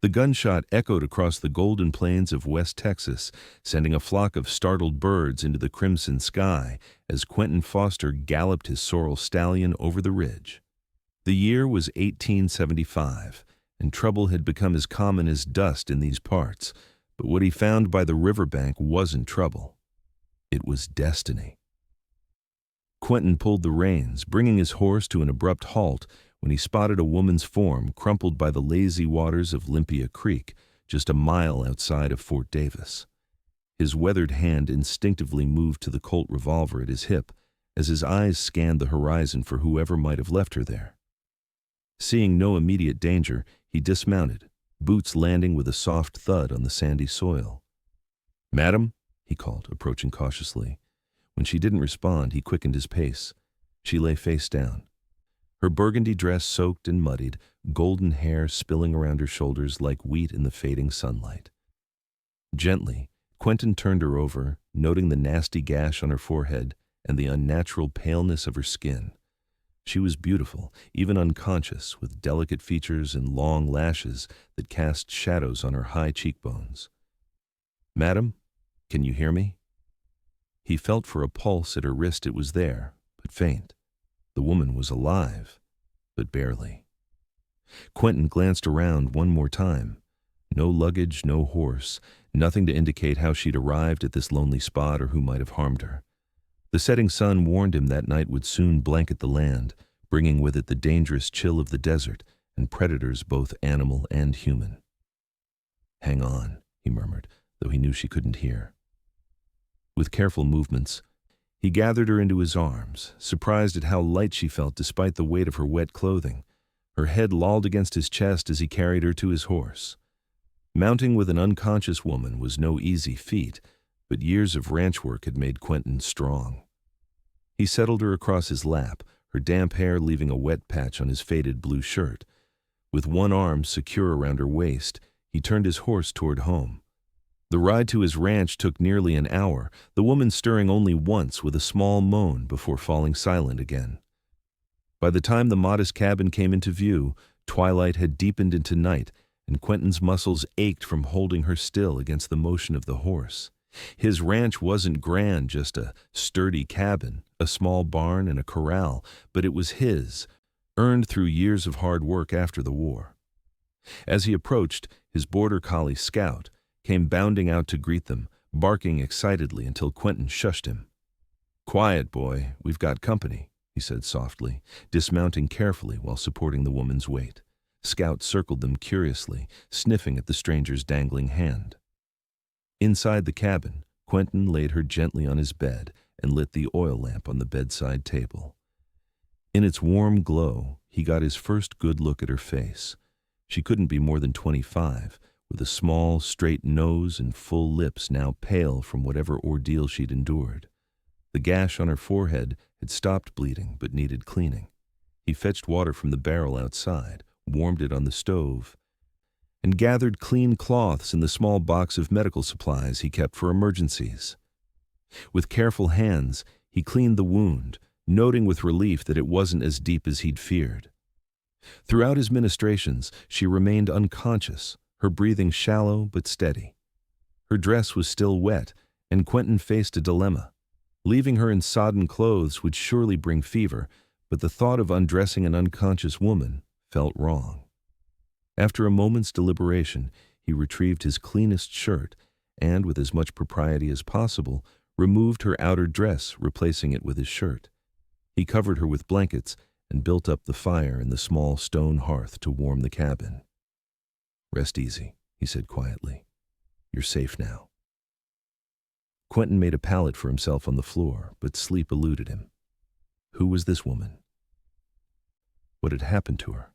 The gunshot echoed across the golden plains of West Texas, sending a flock of startled birds into the crimson sky as Quentin Foster galloped his sorrel stallion over the ridge. The year was 1875, and trouble had become as common as dust in these parts, but what he found by the riverbank wasn't trouble. It was destiny. Quentin pulled the reins, bringing his horse to an abrupt halt when he spotted a woman's form crumpled by the lazy waters of Limpia Creek, just a mile outside of Fort Davis. His weathered hand instinctively moved to the Colt revolver at his hip as his eyes scanned the horizon for whoever might have left her there. Seeing no immediate danger, he dismounted, boots landing with a soft thud on the sandy soil. "Madam?" he called, approaching cautiously. When she didn't respond, he quickened his pace. She lay face down, her burgundy dress soaked and muddied, golden hair spilling around her shoulders like wheat in the fading sunlight. Gently, Quentin turned her over, noting the nasty gash on her forehead and the unnatural paleness of her skin. She was beautiful, even unconscious, with delicate features and long lashes that cast shadows on her high cheekbones. "Madam, can you hear me?" He felt for a pulse at her wrist. It was there, but faint. The woman was alive, but barely. Quentin glanced around one more time. No luggage, no horse, nothing to indicate how she'd arrived at this lonely spot or who might have harmed her. The setting sun warned him that night would soon blanket the land, bringing with it the dangerous chill of the desert and predators both animal and human. "Hang on," he murmured, though he knew she couldn't hear. With careful movements, he gathered her into his arms, surprised at how light she felt despite the weight of her wet clothing. Her head lolled against his chest as he carried her to his horse. Mounting with an unconscious woman was no easy feat, but years of ranch work had made Quentin strong. He settled her across his lap, her damp hair leaving a wet patch on his faded blue shirt. With one arm secure around her waist, he turned his horse toward home. The ride to his ranch took nearly an hour, the woman stirring only once with a small moan before falling silent again. By the time the modest cabin came into view, twilight had deepened into night, and Quentin's muscles ached from holding her still against the motion of the horse. His ranch wasn't grand, just a sturdy cabin, a small barn and a corral, but it was his, earned through years of hard work after the war. As he approached, his border collie Scout came bounding out to greet them, barking excitedly until Quentin shushed him. "Quiet, boy, we've got company," he said softly, dismounting carefully while supporting the woman's weight. Scout circled them curiously, sniffing at the stranger's dangling hand. Inside the cabin, Quentin laid her gently on his bed and lit the oil lamp on the bedside table. In its warm glow, he got his first good look at her face. She couldn't be more than 25, with a small, straight nose and full lips now pale from whatever ordeal she'd endured. The gash on her forehead had stopped bleeding but needed cleaning. He fetched water from the barrel outside, warmed it on the stove, and gathered clean cloths in the small box of medical supplies he kept for emergencies. With careful hands, he cleaned the wound, noting with relief that it wasn't as deep as he'd feared. Throughout his ministrations, she remained unconscious, her breathing shallow but steady. Her dress was still wet, and Quentin faced a dilemma. Leaving her in sodden clothes would surely bring fever, but the thought of undressing an unconscious woman felt wrong. After a moment's deliberation, he retrieved his cleanest shirt and, with as much propriety as possible, removed her outer dress, replacing it with his shirt. He covered her with blankets and built up the fire in the small stone hearth to warm the cabin. "Rest easy," he said quietly. "You're safe now." Quentin made a pallet for himself on the floor, but sleep eluded him. Who was this woman? What had happened to her?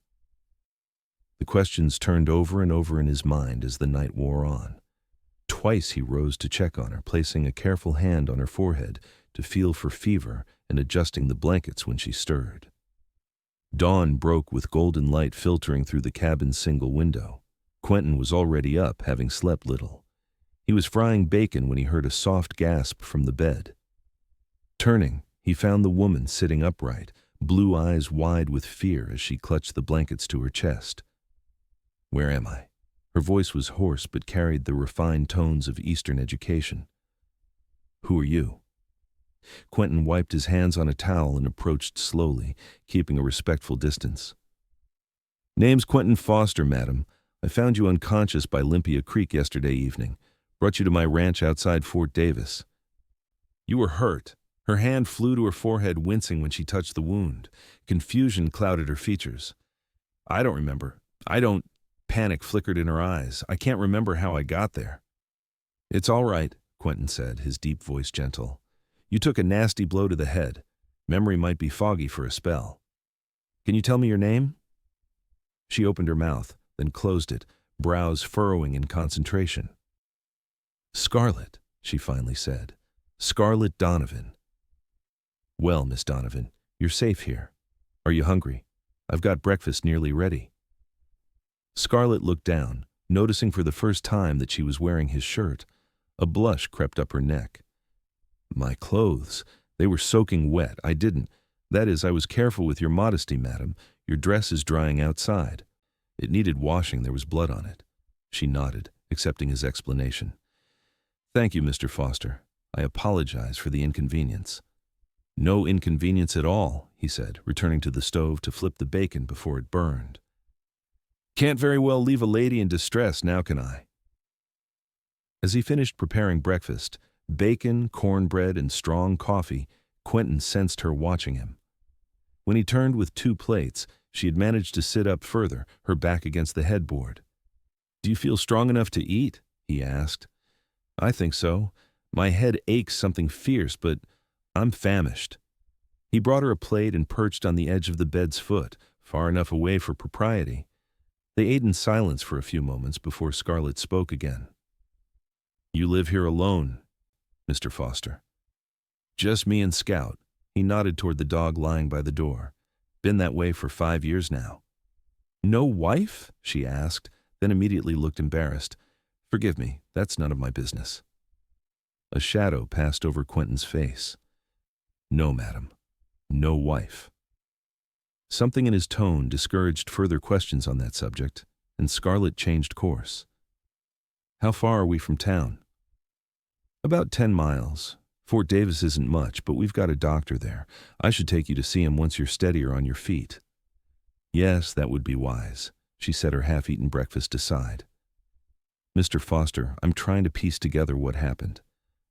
The questions turned over and over in his mind as the night wore on. Twice he rose to check on her, placing a careful hand on her forehead to feel for fever and adjusting the blankets when she stirred. Dawn broke with golden light filtering through the cabin's single window. Quentin was already up, having slept little. He was frying bacon when he heard a soft gasp from the bed. Turning, he found the woman sitting upright, blue eyes wide with fear as she clutched the blankets to her chest. "Where am I?" Her voice was hoarse but carried the refined tones of Eastern education. "Who are you?" Quentin wiped his hands on a towel and approached slowly, keeping a respectful distance. "Name's Quentin Foster, madam. I found you unconscious by Limpia Creek yesterday evening. Brought you to my ranch outside Fort Davis." "You were hurt." Her hand flew to her forehead, wincing when she touched the wound. Confusion clouded her features. "I don't remember. I don't—" Panic flickered in her eyes. "I can't remember how I got there." "It's all right," Quentin said, his deep voice gentle. "You took a nasty blow to the head. Memory might be foggy for a spell. Can you tell me your name?" She opened her mouth, then closed it, brows furrowing in concentration. "Scarlet," she finally said. "Scarlett Donovan." "Well, Miss Donovan, you're safe here. Are you hungry? I've got breakfast nearly ready." Scarlett looked down, noticing for the first time that she was wearing his shirt. A blush crept up her neck. "My clothes, they were soaking wet. That is, I was careful with your modesty, madam. Your dress is drying outside. It needed washing, there was blood on it." She nodded, accepting his explanation. "Thank you, Mr. Foster. I apologize for the inconvenience." "No inconvenience at all," he said, returning to the stove to flip the bacon before it burned. "Can't very well leave a lady in distress, now can I?" As he finished preparing breakfast, bacon, cornbread, and strong coffee, Quentin sensed her watching him. When he turned with 2 plates, she had managed to sit up further, her back against the headboard. "Do you feel strong enough to eat?" he asked. "I think so. My head aches something fierce, but I'm famished." He brought her a plate and perched on the edge of the bed's foot, far enough away for propriety. They ate in silence for a few moments before Scarlett spoke again. "You live here alone, Mr. Foster?" "Just me and Scout." He nodded toward the dog lying by the door. "Been that way for 5 years now." "No wife?" she asked, then immediately looked embarrassed. "Forgive me, that's none of my business." A shadow passed over Quentin's face. "No, madam. No wife." Something in his tone discouraged further questions on that subject, and Scarlett changed course. "How far are we from town?" "About 10 miles. Fort Davis isn't much, but we've got a doctor there. I should take you to see him once you're steadier on your feet." "Yes, that would be wise." She set her half-eaten breakfast aside. "Mr. Foster, I'm trying to piece together what happened.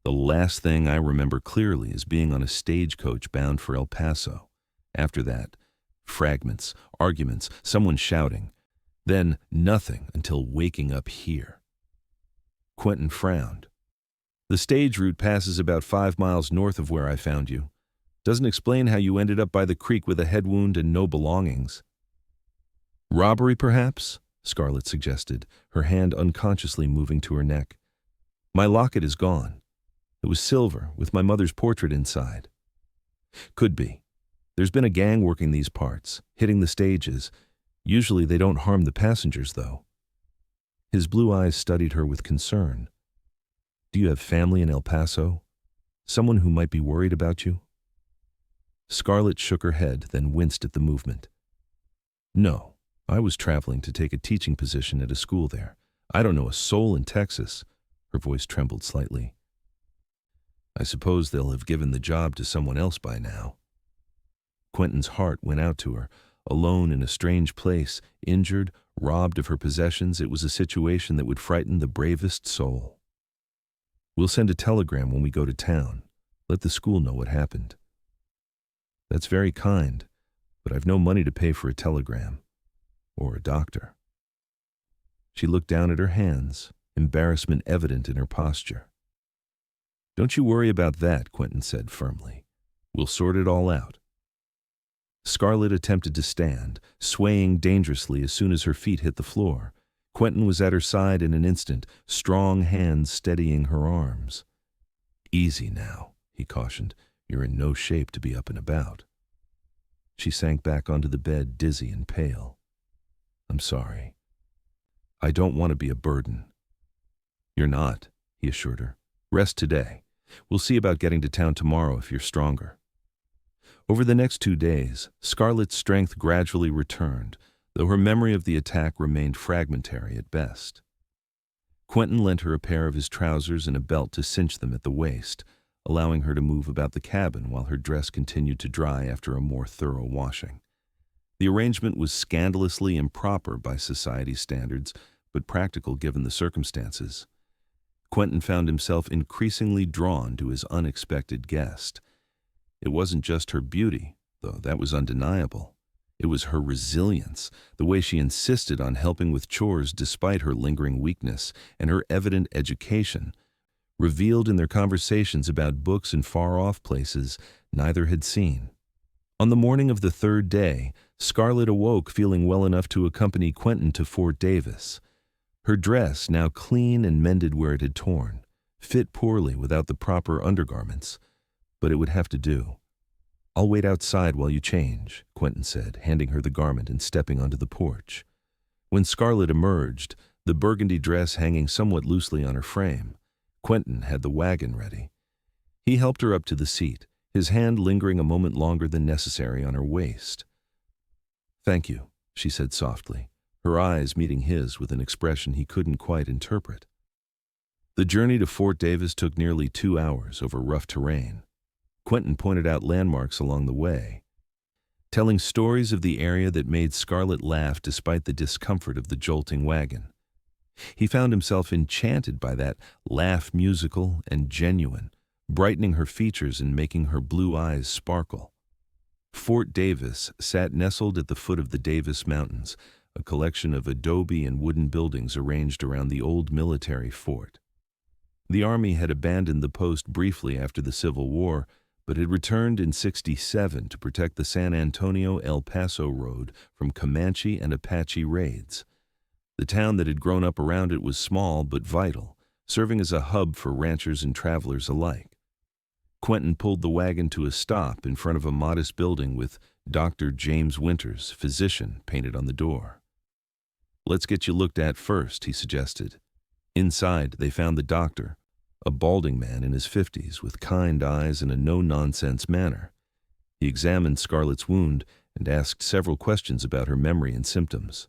The last thing I remember clearly is being on a stagecoach bound for El Paso. After that, fragments, arguments, someone shouting. Then nothing until waking up here." Quentin frowned. "The stage route passes about 5 miles north of where I found you. Doesn't explain how you ended up by the creek with a head wound and no belongings." "Robbery, perhaps?" Scarlett suggested, her hand unconsciously moving to her neck. "My locket is gone. It was silver, with my mother's portrait inside." "Could be. There's been a gang working these parts, hitting the stages. Usually they don't harm the passengers, though." His blue eyes studied her with concern. "Do you have family in El Paso? Someone who might be worried about you?" Scarlett shook her head, then winced at the movement. "No, I was traveling to take a teaching position at a school there. I don't know a soul in Texas." Her voice trembled slightly. "I suppose they'll have given the job to someone else by now." Quentin's heart went out to her. Alone in a strange place, injured, robbed of her possessions, it was a situation that would frighten the bravest soul. "We'll send a telegram when we go to town. Let the school know what happened." "That's very kind, but I've no money to pay for a telegram. Or a doctor." She looked down at her hands, embarrassment evident in her posture. "Don't you worry about that," Quentin said firmly. "We'll sort it all out." Scarlett attempted to stand, swaying dangerously as soon as her feet hit the floor. Quentin was at her side in an instant, strong hands steadying her arms. "Easy now," he cautioned. "You're in no shape to be up and about." She sank back onto the bed, dizzy and pale. "I'm sorry. I don't want to be a burden." "You're not," he assured her. "Rest today. We'll see about getting to town tomorrow if you're stronger." Over the next 2 days, Scarlett's strength gradually returned, though her memory of the attack remained fragmentary at best. Quentin lent her a pair of his trousers and a belt to cinch them at the waist, allowing her to move about the cabin while her dress continued to dry after a more thorough washing. The arrangement was scandalously improper by society's standards, but practical given the circumstances. Quentin found himself increasingly drawn to his unexpected guest. It wasn't just her beauty, though that was undeniable. It was her resilience, the way she insisted on helping with chores despite her lingering weakness, and her evident education, revealed in their conversations about books in far-off places neither had seen. On the morning of the third day, Scarlett awoke feeling well enough to accompany Quentin to Fort Davis. Her dress, now clean and mended where it had torn, fit poorly without the proper undergarments, but it would have to do. "I'll wait outside while you change," Quentin said, handing her the garment and stepping onto the porch. When Scarlett emerged, the burgundy dress hanging somewhat loosely on her frame, Quentin had the wagon ready. He helped her up to the seat, his hand lingering a moment longer than necessary on her waist. "Thank you," she said softly, her eyes meeting his with an expression he couldn't quite interpret. The journey to Fort Davis took nearly 2 hours over rough terrain. Quentin pointed out landmarks along the way, telling stories of the area that made Scarlett laugh despite the discomfort of the jolting wagon. He found himself enchanted by that laugh, musical and genuine, brightening her features and making her blue eyes sparkle. Fort Davis sat nestled at the foot of the Davis Mountains, a collection of adobe and wooden buildings arranged around the old military fort. The Army had abandoned the post briefly after the Civil War, but had returned in '67 to protect the San Antonio-El Paso road from Comanche and Apache raids. The town that had grown up around it was small but vital, serving as a hub for ranchers and travelers alike. Quentin pulled the wagon to a stop in front of a modest building with Dr. James Winters, physician, painted on the door. "Let's get you looked at first," he suggested. Inside, they found the doctor, a balding man in his 50s with kind eyes and a no-nonsense manner. He examined Scarlett's wound and asked several questions about her memory and symptoms.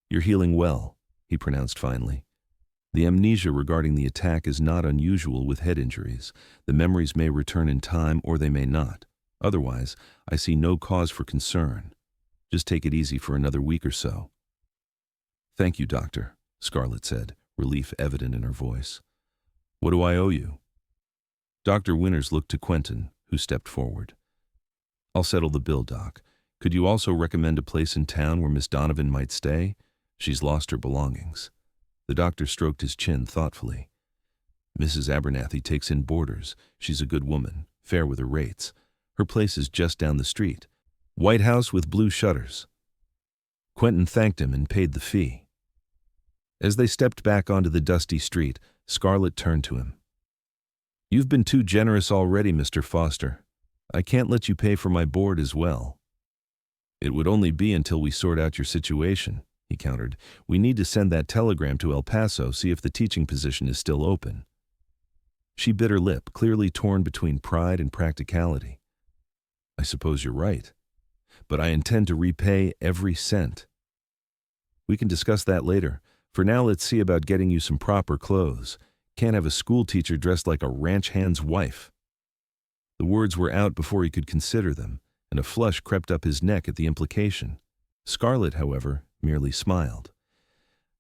"You're healing well," he pronounced finally. "The amnesia regarding the attack is not unusual with head injuries. The memories may return in time or they may not. Otherwise, I see no cause for concern. Just take it easy for another week or so." "Thank you, Doctor," Scarlett said, relief evident in her voice. "What do I owe you?" Dr. Winters looked to Quentin, who stepped forward. "I'll settle the bill, Doc. Could you also recommend a place in town where Miss Donovan might stay? She's lost her belongings." The doctor stroked his chin thoughtfully. "Mrs. Abernathy takes in boarders. She's a good woman, fair with her rates. Her place is just down the street. White house with blue shutters." Quentin thanked him and paid the fee. As they stepped back onto the dusty street, Scarlett turned to him. "You've been too generous already, Mr. Foster. I can't let you pay for my board as well." "It would only be until we sort out your situation," he countered. "We need to send that telegram to El Paso, see if the teaching position is still open." She bit her lip, clearly torn between pride and practicality. "I suppose you're right, but I intend to repay every cent." "We can discuss that later. For now, let's see about getting you some proper clothes. Can't have a school teacher dressed like a ranch hand's wife." The words were out before he could consider them, and a flush crept up his neck at the implication. Scarlett, however, merely smiled.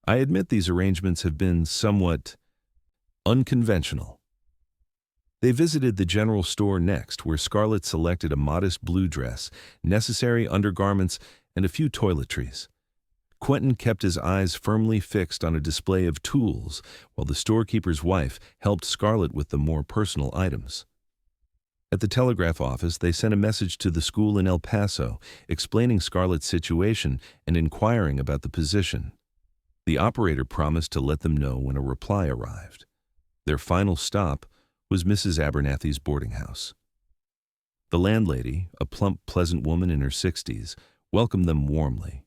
"I admit these arrangements have been somewhat unconventional." They visited the general store next, where Scarlett selected a modest blue dress, necessary undergarments, and a few toiletries. Quentin kept his eyes firmly fixed on a display of tools, while the storekeeper's wife helped Scarlett with the more personal items. At the telegraph office, they sent a message to the school in El Paso, explaining Scarlett's situation and inquiring about the position. The operator promised to let them know when a reply arrived. Their final stop was Mrs. Abernathy's boarding house. The landlady, a plump, pleasant woman in her 60s, welcomed them warmly,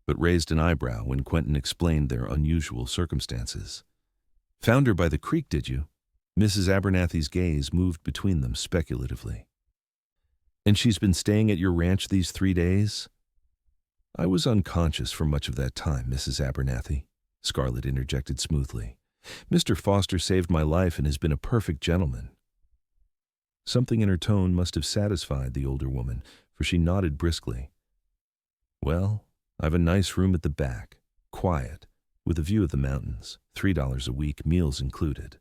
but raised an eyebrow when Quentin explained their unusual circumstances. "Found her by the creek, did you?" Mrs. Abernathy's gaze moved between them speculatively. "And she's been staying at your ranch these 3 days?" "I was unconscious for much of that time, Mrs. Abernathy." Scarlet interjected smoothly. Mr. Foster saved my life and has been a perfect gentleman. Something in her tone must have satisfied the older woman, for she nodded briskly. Well, I've a nice room at the back, quiet, with a view of the mountains, $3 a week, meals included.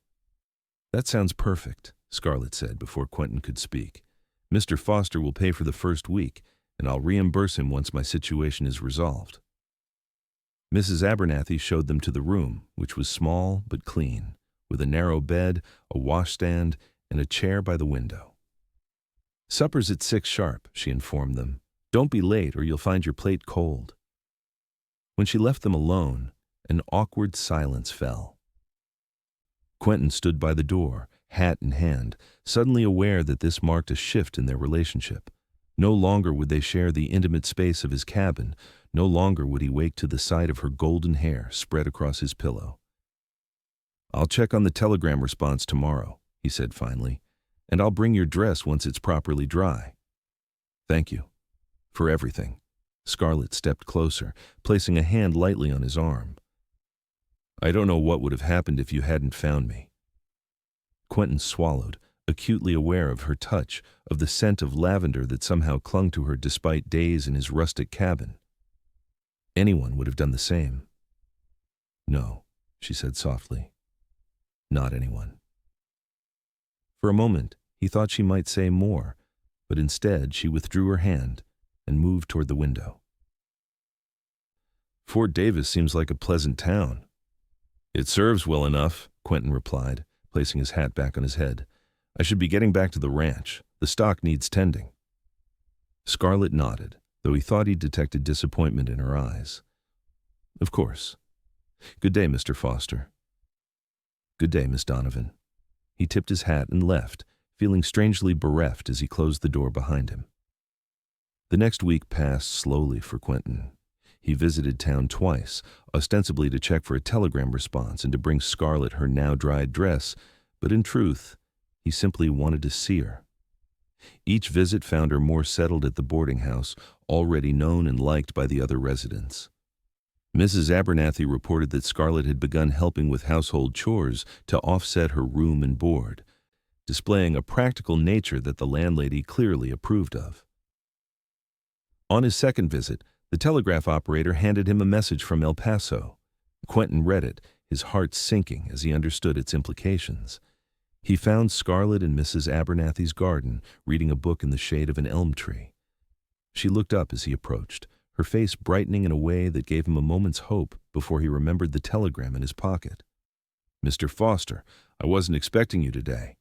That sounds perfect, Scarlet said before Quentin could speak. Mr. Foster will pay for the first week, and I'll reimburse him once my situation is resolved. Mrs. Abernathy showed them to the room, which was small but clean, with a narrow bed, a washstand, and a chair by the window. Supper's at 6 sharp, she informed them. Don't be late or you'll find your plate cold. When she left them alone, an awkward silence fell. Quentin stood by the door, hat in hand, suddenly aware that this marked a shift in their relationship. No longer would they share the intimate space of his cabin. No longer would he wake to the sight of her golden hair spread across his pillow. I'll check on the telegram response tomorrow, he said finally, and I'll bring your dress once it's properly dry. Thank you. For everything. Scarlet stepped closer, placing a hand lightly on his arm. I don't know what would have happened if you hadn't found me. Quentin swallowed, acutely aware of her touch, of the scent of lavender that somehow clung to her despite days in his rustic cabin. Anyone would have done the same. No, she said softly. Not anyone. For a moment, he thought she might say more, but instead she withdrew her hand and moved toward the window. Fort Davis seems like a pleasant town. It serves well enough, Quentin replied, placing his hat back on his head. I should be getting back to the ranch. The stock needs tending. Scarlet nodded, though he thought he detected disappointment in her eyes. Of course. Good day, Mr. Foster. Good day, Miss Donovan. He tipped his hat and left, feeling strangely bereft as he closed the door behind him. The next week passed slowly for Quentin. He visited town twice, ostensibly to check for a telegram response and to bring Scarlet her now-dried dress, but in truth, he simply wanted to see her. Each visit found her more settled at the boarding house, already known and liked by the other residents. Mrs. Abernathy reported that Scarlet had begun helping with household chores to offset her room and board, displaying a practical nature that the landlady clearly approved of. On his second visit, the telegraph operator handed him a message from El Paso. Quentin read it, his heart sinking as he understood its implications. He found Scarlet in Mrs. Abernathy's garden, reading a book in the shade of an elm tree. She looked up as he approached, her face brightening in a way that gave him a moment's hope before he remembered the telegram in his pocket. Mr. Foster, I wasn't expecting you today.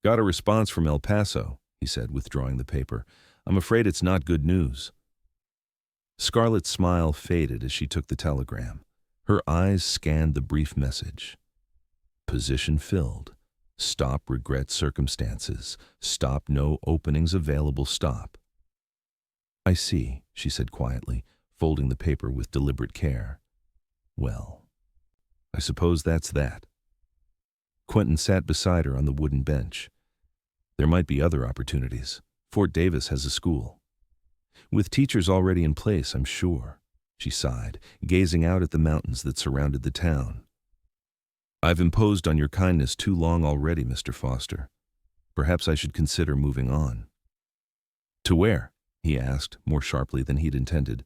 Got a response from El Paso, he said, withdrawing the paper. I'm afraid it's not good news. Scarlet's smile faded as she took the telegram. Her eyes scanned the brief message. Position filled. Stop regret circumstances. Stop no openings available. Stop. I see, she said quietly, folding the paper with deliberate care. Well, I suppose that's that. Quentin sat beside her on the wooden bench. There might be other opportunities. Fort Davis has a school. With teachers already in place, I'm sure, she sighed, gazing out at the mountains that surrounded the town. I've imposed on your kindness too long already, Mr. Foster. Perhaps I should consider moving on. To where? He asked, more sharply than he'd intended.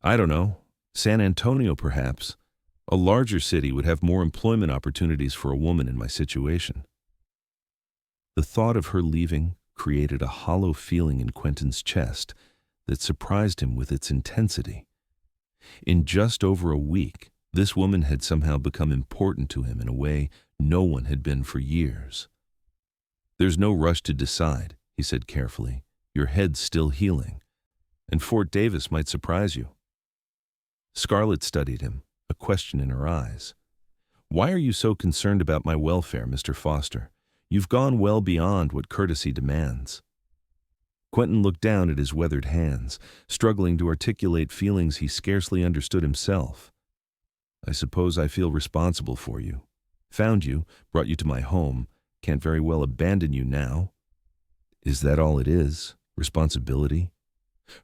I don't know. San Antonio, perhaps. A larger city would have more employment opportunities for a woman in my situation. The thought of her leaving created a hollow feeling in Quentin's chest that surprised him with its intensity. In just over a week, this woman had somehow become important to him in a way no one had been for years. There's no rush to decide, he said carefully. Your head's still healing, and Fort Davis might surprise you. Scarlet studied him, a question in her eyes. Why are you so concerned about my welfare, Mr. Foster? You've gone well beyond what courtesy demands. Quentin looked down at his weathered hands, struggling to articulate feelings he scarcely understood himself. I suppose I feel responsible for you. Found you, brought you to my home, can't very well abandon you now. Is that all it is? Responsibility?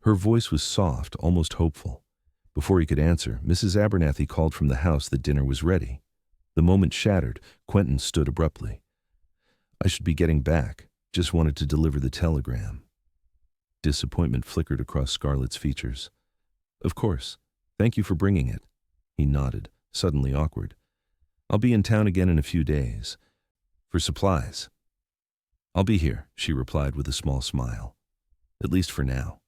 Her voice was soft, almost hopeful. Before he could answer, Mrs. Abernathy called from the house that dinner was ready. The moment shattered, Quentin stood abruptly. "I should be getting back. Just wanted to deliver the telegram." Disappointment flickered across Scarlett's features. "Of course. Thank you for bringing it." He nodded, suddenly awkward. "I'll be in town again in a few days. For supplies." "I'll be here," she replied with a small smile. "At least for now."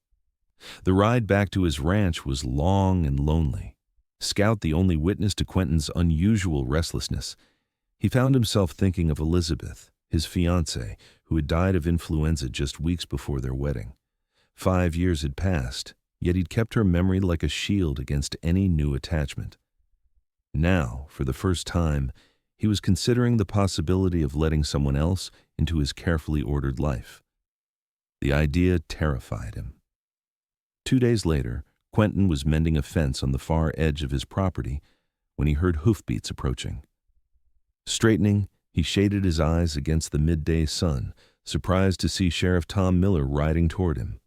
The ride back to his ranch was long and lonely. Scout the only witness to Quentin's unusual restlessness. He found himself thinking of Elizabeth, his fiancée, who had died of influenza just weeks before their wedding. 5 years had passed, yet he'd kept her memory like a shield against any new attachment. Now, for the first time, he was considering the possibility of letting someone else into his carefully ordered life. The idea terrified him. 2 days later, Quentin was mending a fence on the far edge of his property when he heard hoofbeats approaching. Straightening, he shaded his eyes against the midday sun, surprised to see Sheriff Tom Miller riding toward him.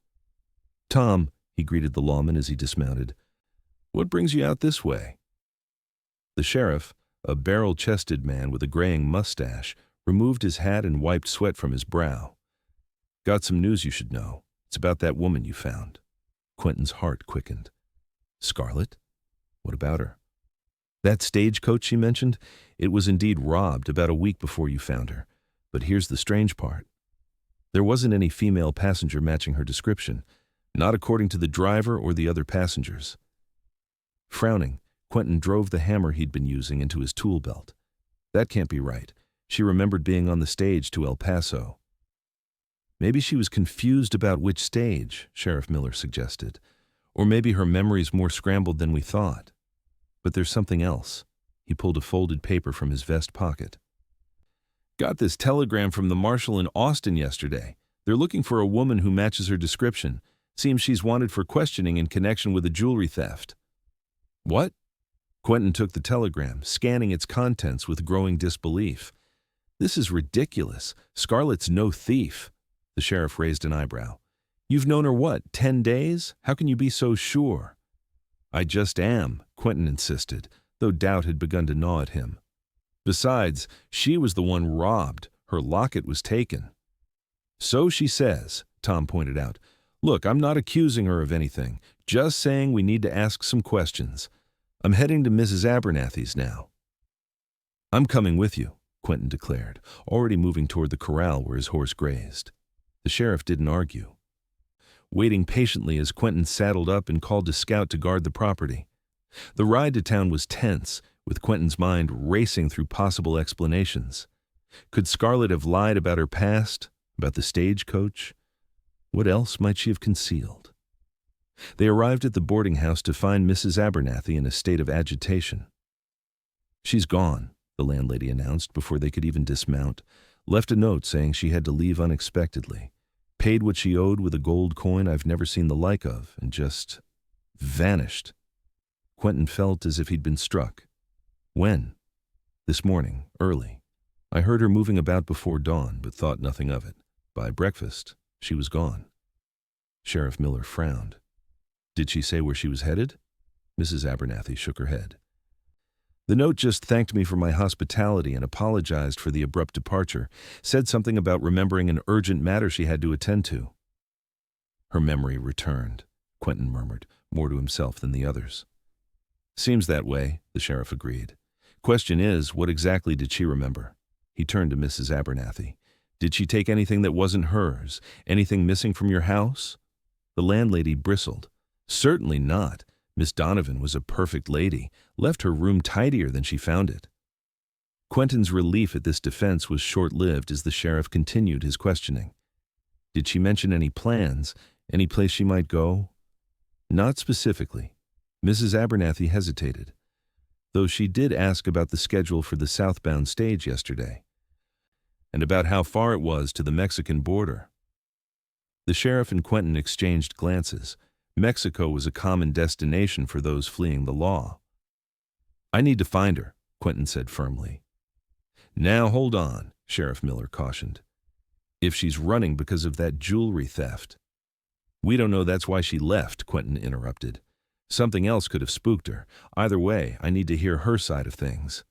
"Tom," he greeted the lawman as he dismounted, "what brings you out this way?" The sheriff, a barrel-chested man with a graying mustache, removed his hat and wiped sweat from his brow. "Got some news you should know. It's about that woman you found." Quentin's heart quickened. "Scarlet? What about her?" "That stagecoach she mentioned? It was indeed robbed about a week before you found her. But here's the strange part. There wasn't any female passenger matching her description, not according to the driver or the other passengers." Frowning, Quentin drove the hammer he'd been using into his tool belt. "That can't be right. She remembered being on the stage to El Paso." "Maybe she was confused about which stage," Sheriff Miller suggested. "Or maybe her memory's more scrambled than we thought. But there's something else." He pulled a folded paper from his vest pocket. "Got this telegram from the marshal in Austin yesterday. They're looking for a woman who matches her description. Seems she's wanted for questioning in connection with a jewelry theft." "What?" Quentin took the telegram, scanning its contents with growing disbelief. "This is ridiculous. Scarlett's no thief." The sheriff raised an eyebrow. "You've known her what, 10 days? How can you be so sure?" "I just am," Quentin insisted, though doubt had begun to gnaw at him. "Besides, she was the one robbed. Her locket was taken." "So she says," Tom pointed out. "Look, I'm not accusing her of anything, just saying we need to ask some questions. I'm heading to Mrs. Abernathy's now." "I'm coming with you," Quentin declared, already moving toward the corral where his horse grazed. The sheriff didn't argue, waiting patiently as Quentin saddled up and called to Scout to guard the property. The ride to town was tense, with Quentin's mind racing through possible explanations. Could Scarlett have lied about her past, about the stagecoach? What else might she have concealed? They arrived at the boarding house to find Mrs. Abernathy in a state of agitation. "She's gone," the landlady announced before they could even dismount. "Left a note saying she had to leave unexpectedly. Paid what she owed with a gold coin I've never seen the like of, and just vanished." Quentin felt as if he'd been struck. "When?" "This morning, early. I heard her moving about before dawn, but thought nothing of it. By breakfast, she was gone." Sheriff Miller frowned. "Did she say where she was headed?" Mrs. Abernathy shook her head. "The note just thanked me for my hospitality and apologized for the abrupt departure. Said something about remembering an urgent matter she had to attend to." "Her memory returned," Quentin murmured, more to himself than the others. "Seems that way," the sheriff agreed. "Question is, what exactly did she remember?" He turned to Mrs. Abernathy. "Did she take anything that wasn't hers? Anything missing from your house?" The landlady bristled. "Certainly not. Miss Donovan was a perfect lady, left her room tidier than she found it." Quentin's relief at this defense was short-lived as the sheriff continued his questioning. "Did she mention any plans, any place she might go?" "Not specifically." Mrs. Abernathy hesitated, though she did ask about the schedule for the southbound stage yesterday, and about how far it was to the Mexican border. The sheriff and Quentin exchanged glances. Mexico was a common destination for those fleeing the law. "I need to find her," Quentin said firmly. "Now hold on," Sheriff Miller cautioned. "If she's running because of that jewelry theft—" "We don't know that's why she left," Quentin interrupted. Something else could have spooked her. Either way, I need to hear her side of things.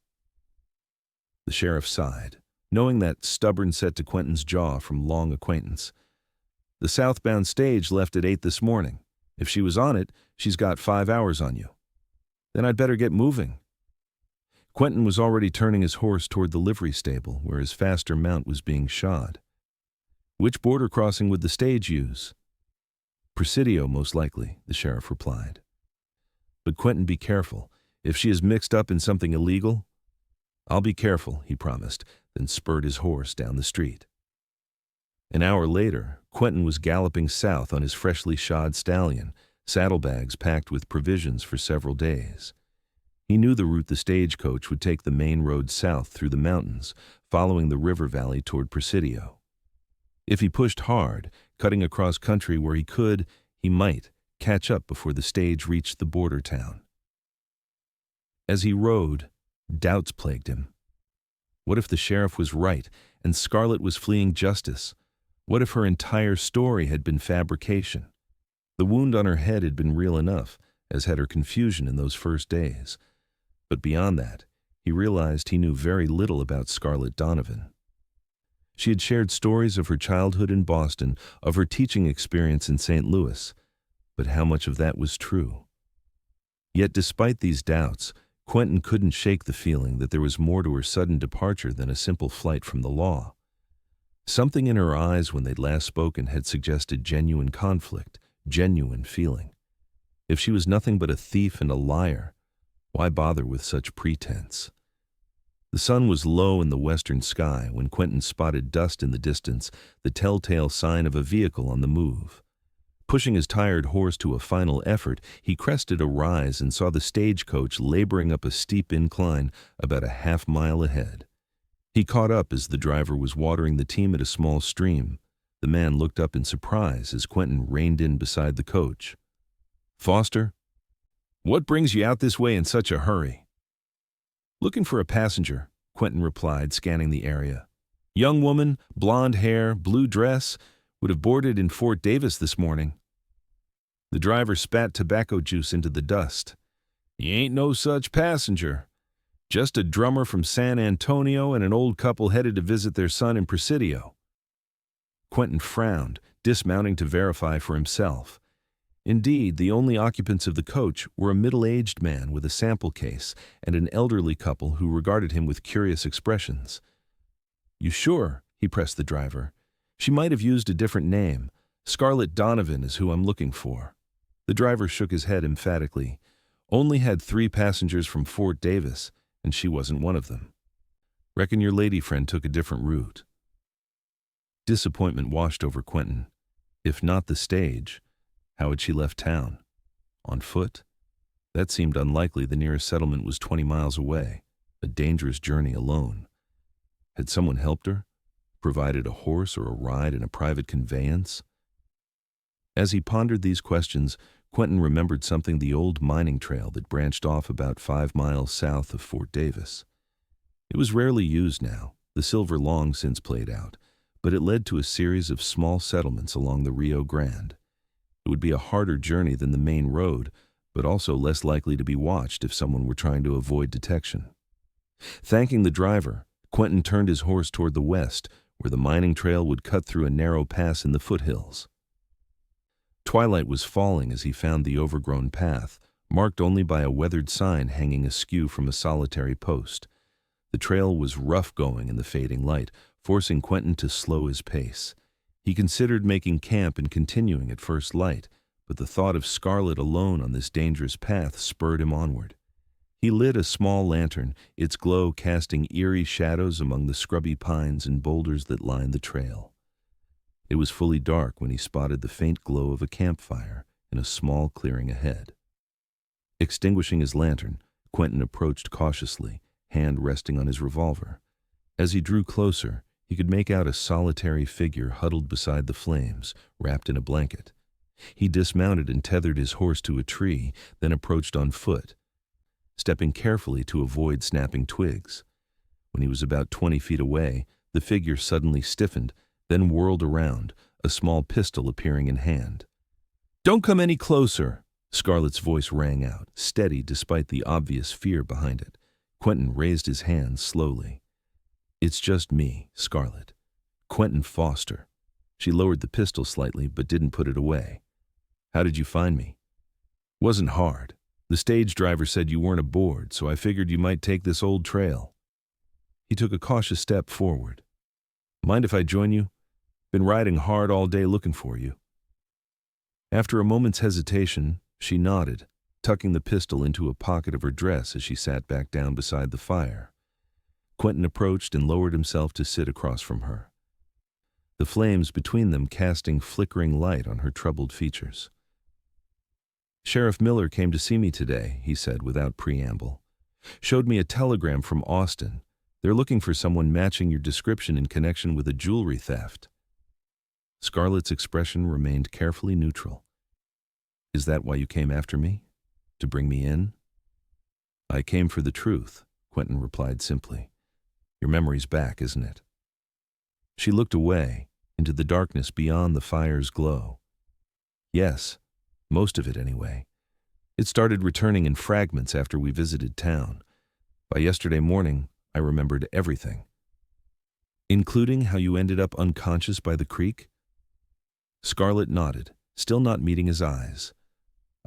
The sheriff sighed, knowing that stubborn set to Quentin's jaw from long acquaintance. The southbound stage left at 8 this morning. If she was on it, she's got 5 hours on you. Then I'd better get moving. Quentin was already turning his horse toward the livery stable, where his faster mount was being shod. Which border crossing would the stage use? Presidio, most likely, the sheriff replied. But Quentin, be careful. If she is mixed up in something illegal, I'll be careful, he promised, then spurred his horse down the street. An hour later, Quentin was galloping south on his freshly shod stallion, saddlebags packed with provisions for several days. He knew the route the stagecoach would take the main road south through the mountains, following the river valley toward Presidio. If he pushed hard, cutting across country where he could, he might catch up before the stage reached the border town. As he rode, doubts plagued him. What if the sheriff was right and Scarlet was fleeing justice? What if her entire story had been fabrication? The wound on her head had been real enough, as had her confusion in those first days. But beyond that, he realized he knew very little about Scarlett Donovan. She had shared stories of her childhood in Boston, of her teaching experience in St. Louis, but how much of that was true? Yet despite these doubts, Quentin couldn't shake the feeling that there was more to her sudden departure than a simple flight from the law. Something in her eyes when they'd last spoken had suggested genuine conflict, genuine feeling. If she was nothing but a thief and a liar, why bother with such pretense? The sun was low in the western sky when Quentin spotted dust in the distance, the telltale sign of a vehicle on the move. Pushing his tired horse to a final effort, he crested a rise and saw the stagecoach laboring up a steep incline about a half-mile ahead. He caught up as the driver was watering the team at a small stream. The man looked up in surprise as Quentin reined in beside the coach. "Foster? What brings you out this way in such a hurry?" "Looking for a passenger," Quentin replied, scanning the area. "Young woman, blonde hair, blue dress, would have boarded in Fort Davis this morning." The driver spat tobacco juice into the dust. "You ain't no such passenger. Just a drummer from San Antonio and an old couple headed to visit their son in Presidio." Quentin frowned, dismounting to verify for himself. Indeed, the only occupants of the coach were a middle-aged man with a sample case and an elderly couple who regarded him with curious expressions. "You sure?" he pressed the driver. "She might have used a different name. Scarlett Donovan is who I'm looking for." The driver shook his head emphatically. "Only had 3 passengers from Fort Davis, and she wasn't one of them. Reckon your lady friend took a different route." Disappointment washed over Quentin. If not the stage, how had she left town? On foot? That seemed unlikely. The nearest settlement was 20 miles away, a dangerous journey alone. Had someone helped her? Provided a horse or a ride in a private conveyance? As he pondered these questions, Quentin remembered something: the old mining trail that branched off about 5 miles south of Fort Davis. It was rarely used now, the silver long since played out, but it led to a series of small settlements along the Rio Grande. It would be a harder journey than the main road, but also less likely to be watched if someone were trying to avoid detection. Thanking the driver, Quentin turned his horse toward the west, where the mining trail would cut through a narrow pass in the foothills. Twilight was falling as he found the overgrown path, marked only by a weathered sign hanging askew from a solitary post. The trail was rough going in the fading light, forcing Quentin to slow his pace. He considered making camp and continuing at first light, but the thought of Scarlet alone on this dangerous path spurred him onward. He lit a small lantern, its glow casting eerie shadows among the scrubby pines and boulders that lined the trail. It was fully dark when he spotted the faint glow of a campfire in a small clearing ahead. Extinguishing his lantern, Quentin approached cautiously, hand resting on his revolver. As he drew closer, he could make out a solitary figure huddled beside the flames, wrapped in a blanket. He dismounted and tethered his horse to a tree, then approached on foot, stepping carefully to avoid snapping twigs. When he was about 20 feet away, the figure suddenly stiffened, then whirled around, a small pistol appearing in hand. "Don't come any closer," Scarlett's voice rang out, steady despite the obvious fear behind it. Quentin raised his hands slowly. "It's just me, Scarlet. Quentin Foster." She lowered the pistol slightly but didn't put it away. "How did you find me?" "Wasn't hard. The stage driver said you weren't aboard, so I figured you might take this old trail." He took a cautious step forward. "Mind if I join you? Been riding hard all day looking for you." After a moment's hesitation, she nodded, tucking the pistol into a pocket of her dress as she sat back down beside the fire. Quentin approached and lowered himself to sit across from her, the flames between them casting flickering light on her troubled features. "Sheriff Miller came to see me today," he said without preamble. "Showed me a telegram from Austin. They're looking for someone matching your description in connection with a jewelry theft." Scarlett's expression remained carefully neutral. "Is that why you came after me? To bring me in?" "I came for the truth," Quentin replied simply. "Your memory's back, isn't it?" She looked away, into the darkness beyond the fire's glow. "Yes, most of it anyway. It started returning in fragments after we visited town. By yesterday morning, I remembered everything." "Including how you ended up unconscious by the creek?" Scarlett nodded, still not meeting his eyes.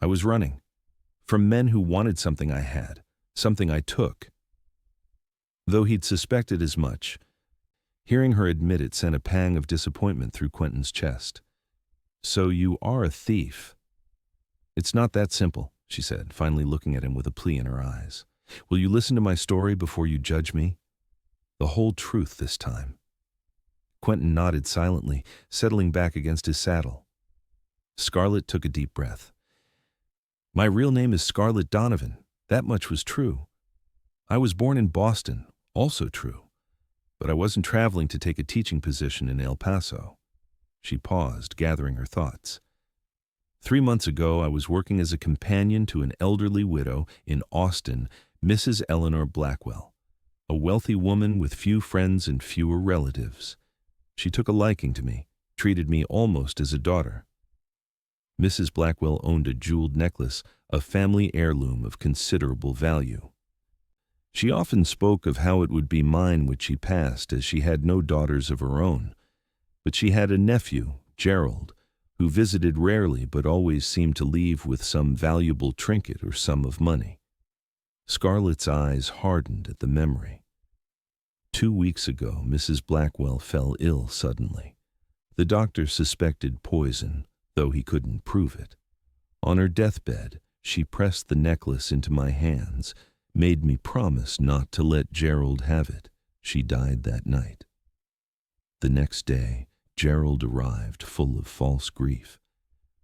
"I was running. From men who wanted something I had, something I took." Though he'd suspected as much, hearing her admit it sent a pang of disappointment through Quentin's chest. "So you are a thief?" "It's not that simple," she said, finally looking at him with a plea in her eyes. "Will you listen to my story before you judge me? The whole truth this time." Quentin nodded silently, settling back against his saddle. Scarlett took a deep breath. "My real name is Scarlett Donovan. That much was true. I was born in Boston, also true. But I wasn't traveling to take a teaching position in El Paso." She paused, gathering her thoughts. 3 months ago, I was working as a companion to an elderly widow in Austin, Mrs. Eleanor Blackwell, a wealthy woman with few friends and fewer relatives. She took a liking to me, treated me almost as a daughter. Mrs. Blackwell owned a jeweled necklace, a family heirloom of considerable value. She often spoke of how it would be mine when she passed, as she had no daughters of her own. But she had a nephew, Gerald, who visited rarely but always seemed to leave with some valuable trinket or sum of money. Scarlett's eyes hardened at the memory. 2 weeks ago, Mrs. Blackwell fell ill suddenly. The doctor suspected poison, though he couldn't prove it. On her deathbed, she pressed the necklace into my hands, made me promise not to let Gerald have it. She died that night. The next day, Gerald arrived full of false grief.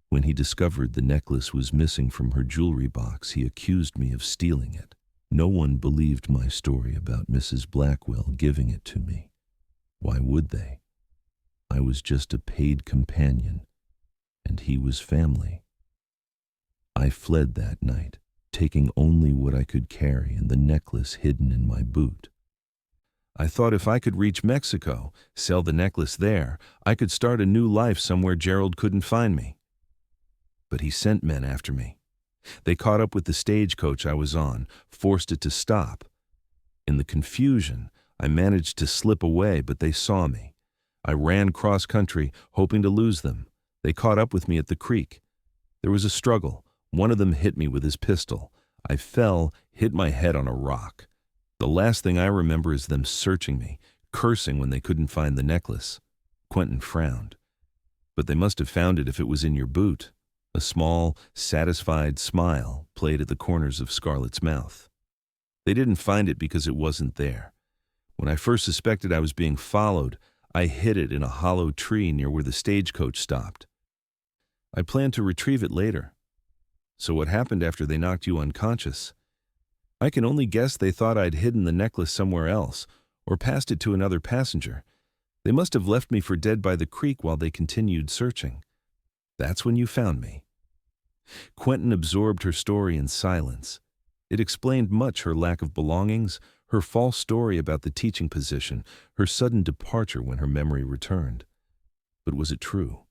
When he discovered the necklace was missing from her jewelry box, he accused me of stealing it. No one believed my story about Mrs. Blackwell giving it to me. Why would they? I was just a paid companion, and he was family. I fled that night, taking only what I could carry and the necklace hidden in my boot. I thought if I could reach Mexico, sell the necklace there, I could start a new life somewhere Gerald couldn't find me. But he sent men after me. They caught up with the stagecoach I was on, forced it to stop. In the confusion, I managed to slip away, but they saw me. I ran cross-country, hoping to lose them. They caught up with me at the creek. There was a struggle. One of them hit me with his pistol. I fell, hit my head on a rock. The last thing I remember is them searching me, cursing when they couldn't find the necklace. Quentin frowned. But they must have found it if it was in your boot. A small, satisfied smile played at the corners of Scarlett's mouth. They didn't find it because it wasn't there. When I first suspected I was being followed, I hid it in a hollow tree near where the stagecoach stopped. I planned to retrieve it later. So what happened after they knocked you unconscious? I can only guess they thought I'd hidden the necklace somewhere else, or passed it to another passenger. They must have left me for dead by the creek while they continued searching. That's when you found me. Quentin absorbed her story in silence. It explained much: her lack of belongings, her false story about the teaching position, her sudden departure when her memory returned. But was it true,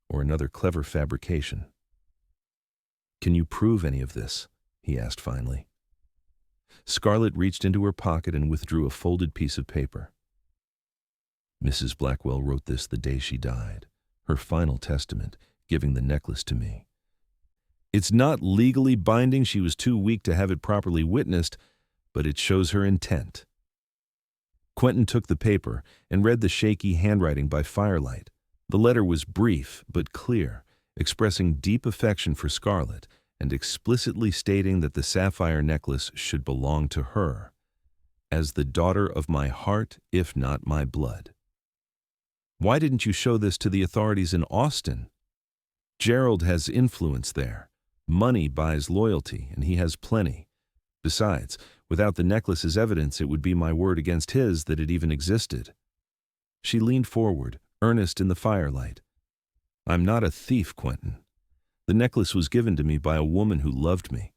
or another clever fabrication? "Can you prove any of this?" he asked finally. Scarlet reached into her pocket and withdrew a folded piece of paper. "Mrs. Blackwell wrote this the day she died, her final testament, giving the necklace to me. It's not legally binding, she was too weak to have it properly witnessed, but it shows her intent." Quentin took the paper and read the shaky handwriting by firelight. The letter was brief but clear, expressing deep affection for Scarlet and explicitly stating that the sapphire necklace should belong to her, as the daughter of my heart, if not my blood. "Why didn't you show this to the authorities in Austin? Gerald has influence there. Money buys loyalty, and he has plenty. Besides, without the necklace as evidence, it would be my word against his that it even existed." She leaned forward, earnest in the firelight. "I'm not a thief, Quentin. The necklace was given to me by a woman who loved me.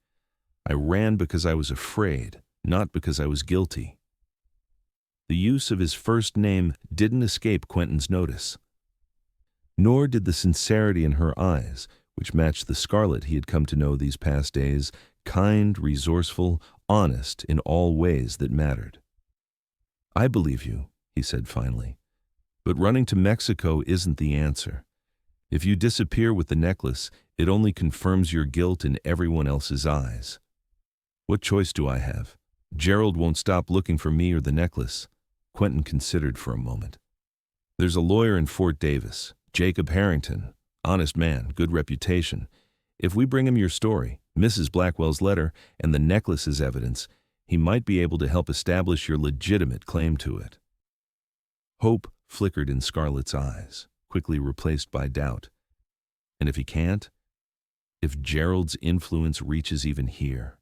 I ran because I was afraid, not because I was guilty." The use of his first name didn't escape Quentin's notice. Nor did the sincerity in her eyes, which matched the Scarlet he had come to know these past days, kind, resourceful, honest in all ways that mattered. "I believe you," he said finally, "but running to Mexico isn't the answer. If you disappear with the necklace, it only confirms your guilt in everyone else's eyes. What choice do I have? Gerald won't stop looking for me or the necklace." Quentin considered for a moment. "There's a lawyer in Fort Davis, Jacob Harrington. Honest man, good reputation. If we bring him your story, Mrs. Blackwell's letter, and the necklace as evidence, he might be able to help establish your legitimate claim to it." Hope flickered in Scarlet's eyes, quickly replaced by doubt. "And if he can't? If Gerald's influence reaches even here?"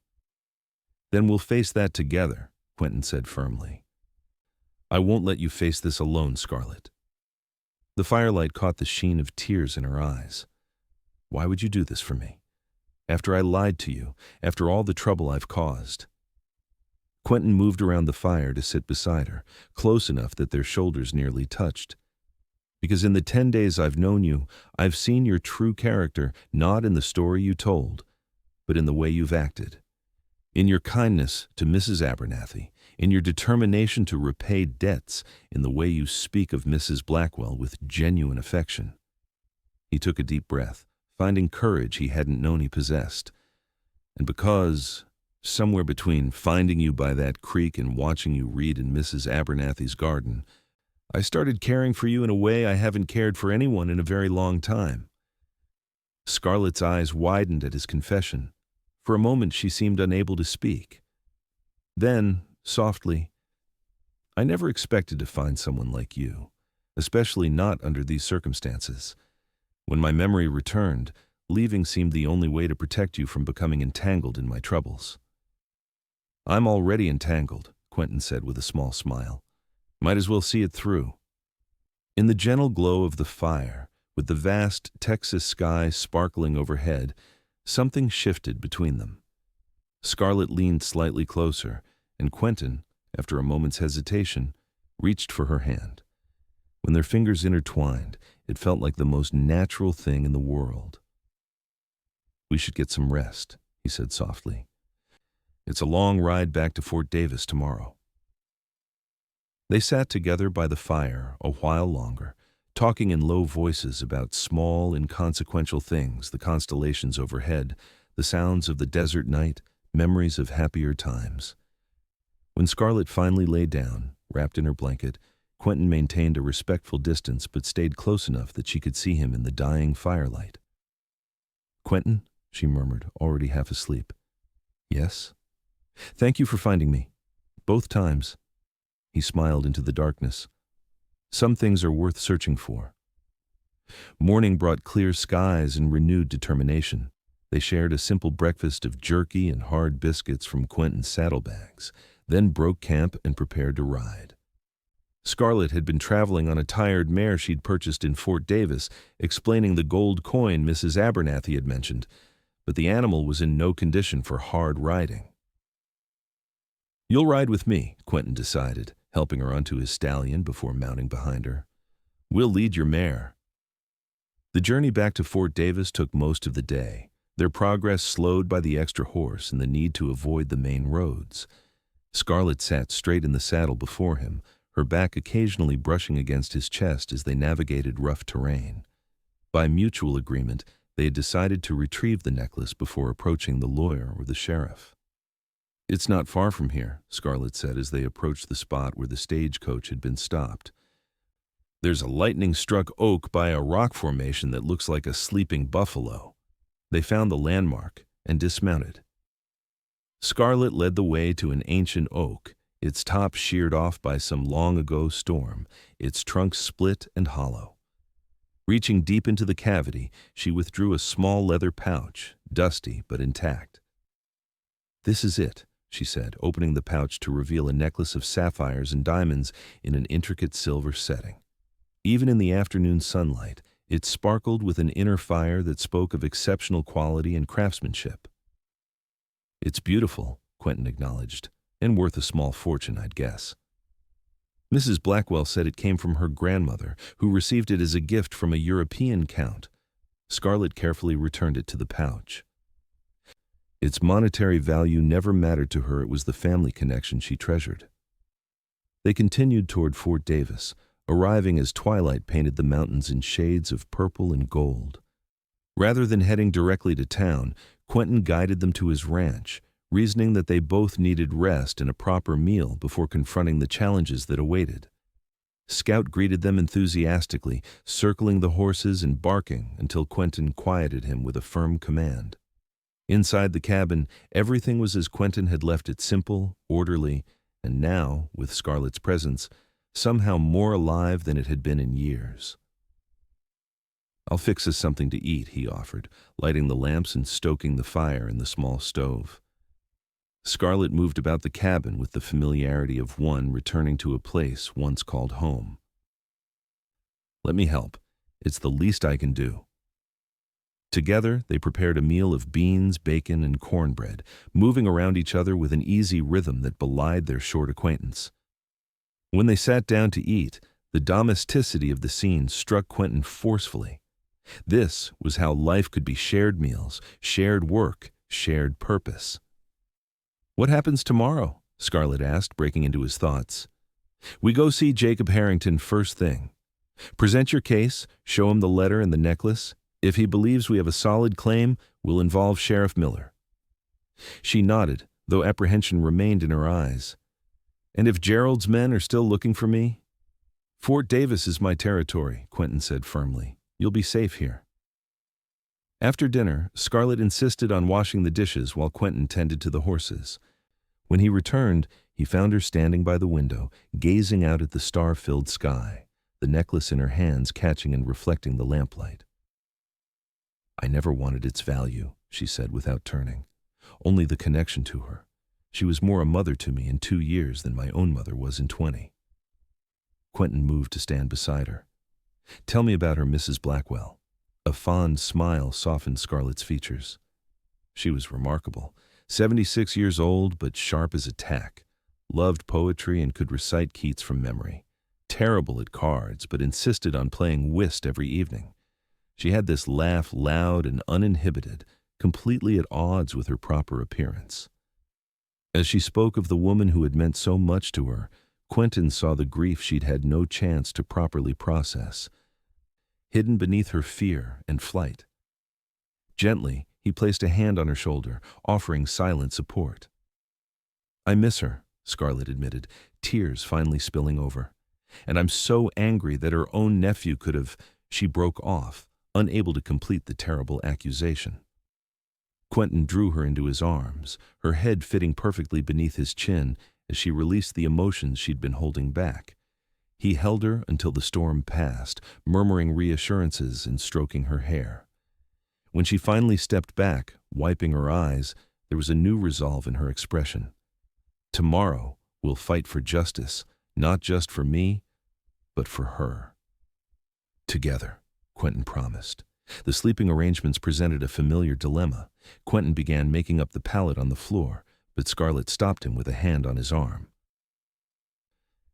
"Then we'll face that together," Quentin said firmly. "I won't let you face this alone, Scarlet." The firelight caught the sheen of tears in her eyes. "Why would you do this for me? After I lied to you, after all the trouble I've caused?" Quentin moved around the fire to sit beside her, close enough that their shoulders nearly touched. "Because in the 10 days I've known you, I've seen your true character, not in the story you told, but in the way you've acted. In your kindness to Mrs. Abernathy, in your determination to repay debts, in the way you speak of Mrs. Blackwell with genuine affection." He took a deep breath, finding courage he hadn't known he possessed. "And because, somewhere between finding you by that creek and watching you read in Mrs. Abernathy's garden, I started caring for you in a way I haven't cared for anyone in a very long time." Scarlet's eyes widened at his confession. For a moment she seemed unable to speak. Then, softly, "I never expected to find someone like you, especially not under these circumstances. When my memory returned, leaving seemed the only way to protect you from becoming entangled in my troubles." "I'm already entangled," Quentin said with a small smile. "Might as well see it through." In the gentle glow of the fire, with the vast Texas sky sparkling overhead, something shifted between them. Scarlet leaned slightly closer, and Quentin, after a moment's hesitation, reached for her hand. When their fingers intertwined, it felt like the most natural thing in the world. "We should get some rest," he said softly. "It's a long ride back to Fort Davis tomorrow." They sat together by the fire a while longer, talking in low voices about small, inconsequential things, the constellations overhead, the sounds of the desert night, memories of happier times. When Scarlet finally lay down, wrapped in her blanket, Quentin maintained a respectful distance but stayed close enough that she could see him in the dying firelight. "Quentin," she murmured, already half asleep. "Yes?" "Thank you for finding me. Both times." He smiled into the darkness. "Some things are worth searching for." Morning brought clear skies and renewed determination. They shared a simple breakfast of jerky and hard biscuits from Quentin's saddlebags, then broke camp and prepared to ride. Scarlet had been traveling on a tired mare she'd purchased in Fort Davis, explaining the gold coin Mrs. Abernathy had mentioned, but the animal was in no condition for hard riding. "You'll ride with me," Quentin decided, helping her onto his stallion before mounting behind her. "We'll lead your mare." The journey back to Fort Davis took most of the day. their progress slowed by the extra horse and the need to avoid the main roads. Scarlet sat straight in the saddle before him, her back occasionally brushing against his chest as they navigated rough terrain. By mutual agreement, they had decided to retrieve the necklace before approaching the lawyer or the sheriff. "It's not far from here," Scarlet said as they approached the spot where the stagecoach had been stopped. "There's a lightning-struck oak by a rock formation that looks like a sleeping buffalo." They found the landmark and dismounted. Scarlet led the way to an ancient oak, its top sheared off by some long-ago storm, its trunk split and hollow. Reaching deep into the cavity, she withdrew a small leather pouch, dusty but intact. "This is it," she said, opening the pouch to reveal a necklace of sapphires and diamonds in an intricate silver setting. Even in the afternoon sunlight, it sparkled with an inner fire that spoke of exceptional quality and craftsmanship. "It's beautiful," Quentin acknowledged, "and worth a small fortune, I'd guess." Mrs. Blackwell said it came from her grandmother, who received it as a gift from a European count. Scarlet carefully returned it to the pouch. Its monetary value never mattered to her, it was the family connection she treasured. They continued toward Fort Davis, arriving as twilight painted the mountains in shades of purple and gold. Rather than heading directly to town, Quentin guided them to his ranch, reasoning that they both needed rest and a proper meal before confronting the challenges that awaited. Scout greeted them enthusiastically, circling the horses and barking until Quentin quieted him with a firm command. Inside the cabin, everything was as Quentin had left it, simple, orderly, and now, with Scarlet's presence, somehow more alive than it had been in years. "I'll fix us something to eat," he offered, lighting the lamps and stoking the fire in the small stove. Scarlet moved about the cabin with the familiarity of one returning to a place once called home. "Let me help. It's the least I can do." Together, they prepared a meal of beans, bacon, and cornbread, moving around each other with an easy rhythm that belied their short acquaintance. When they sat down to eat, the domesticity of the scene struck Quentin forcefully. This was how life could be: shared meals, shared work, shared purpose. "What happens tomorrow?" Scarlet asked, breaking into his thoughts. "We go see Jacob Harrington first thing. Present your case, show him the letter and the necklace. If he believes we have a solid claim, we'll involve Sheriff Miller." She nodded, though apprehension remained in her eyes. "And if Gerald's men are still looking for me?" "Fort Davis is my territory," Quentin said firmly. "You'll be safe here." After dinner, Scarlet insisted on washing the dishes while Quentin tended to the horses. When he returned, he found her standing by the window, gazing out at the star-filled sky, the necklace in her hands catching and reflecting the lamplight. "I never wanted its value," she said without turning. "Only the connection to her. She was more a mother to me in 2 years than my own mother was in 20. Quentin moved to stand beside her. "Tell me about her, Mrs. Blackwell." A fond smile softened Scarlet's features. She was remarkable. 76 years old, but sharp as a tack. Loved poetry and could recite Keats from memory. Terrible at cards, but insisted on playing whist every evening. She had this laugh, loud and uninhibited, completely at odds with her proper appearance. As she spoke of the woman who had meant so much to her, Quentin saw the grief she'd had no chance to properly process, hidden beneath her fear and flight. Gently, he placed a hand on her shoulder, offering silent support. "I miss her," Scarlet admitted, tears finally spilling over. "And I'm so angry that her own nephew could have—" She broke off, unable to complete the terrible accusation. Quentin drew her into his arms, her head fitting perfectly beneath his chin as she released the emotions she'd been holding back. He held her until the storm passed, murmuring reassurances and stroking her hair. When she finally stepped back, wiping her eyes, there was a new resolve in her expression. "Tomorrow, we'll fight for justice, not just for me, but for her." "Together," Quentin promised. The sleeping arrangements presented a familiar dilemma. Quentin began making up the pallet on the floor, but Scarlet stopped him with a hand on his arm.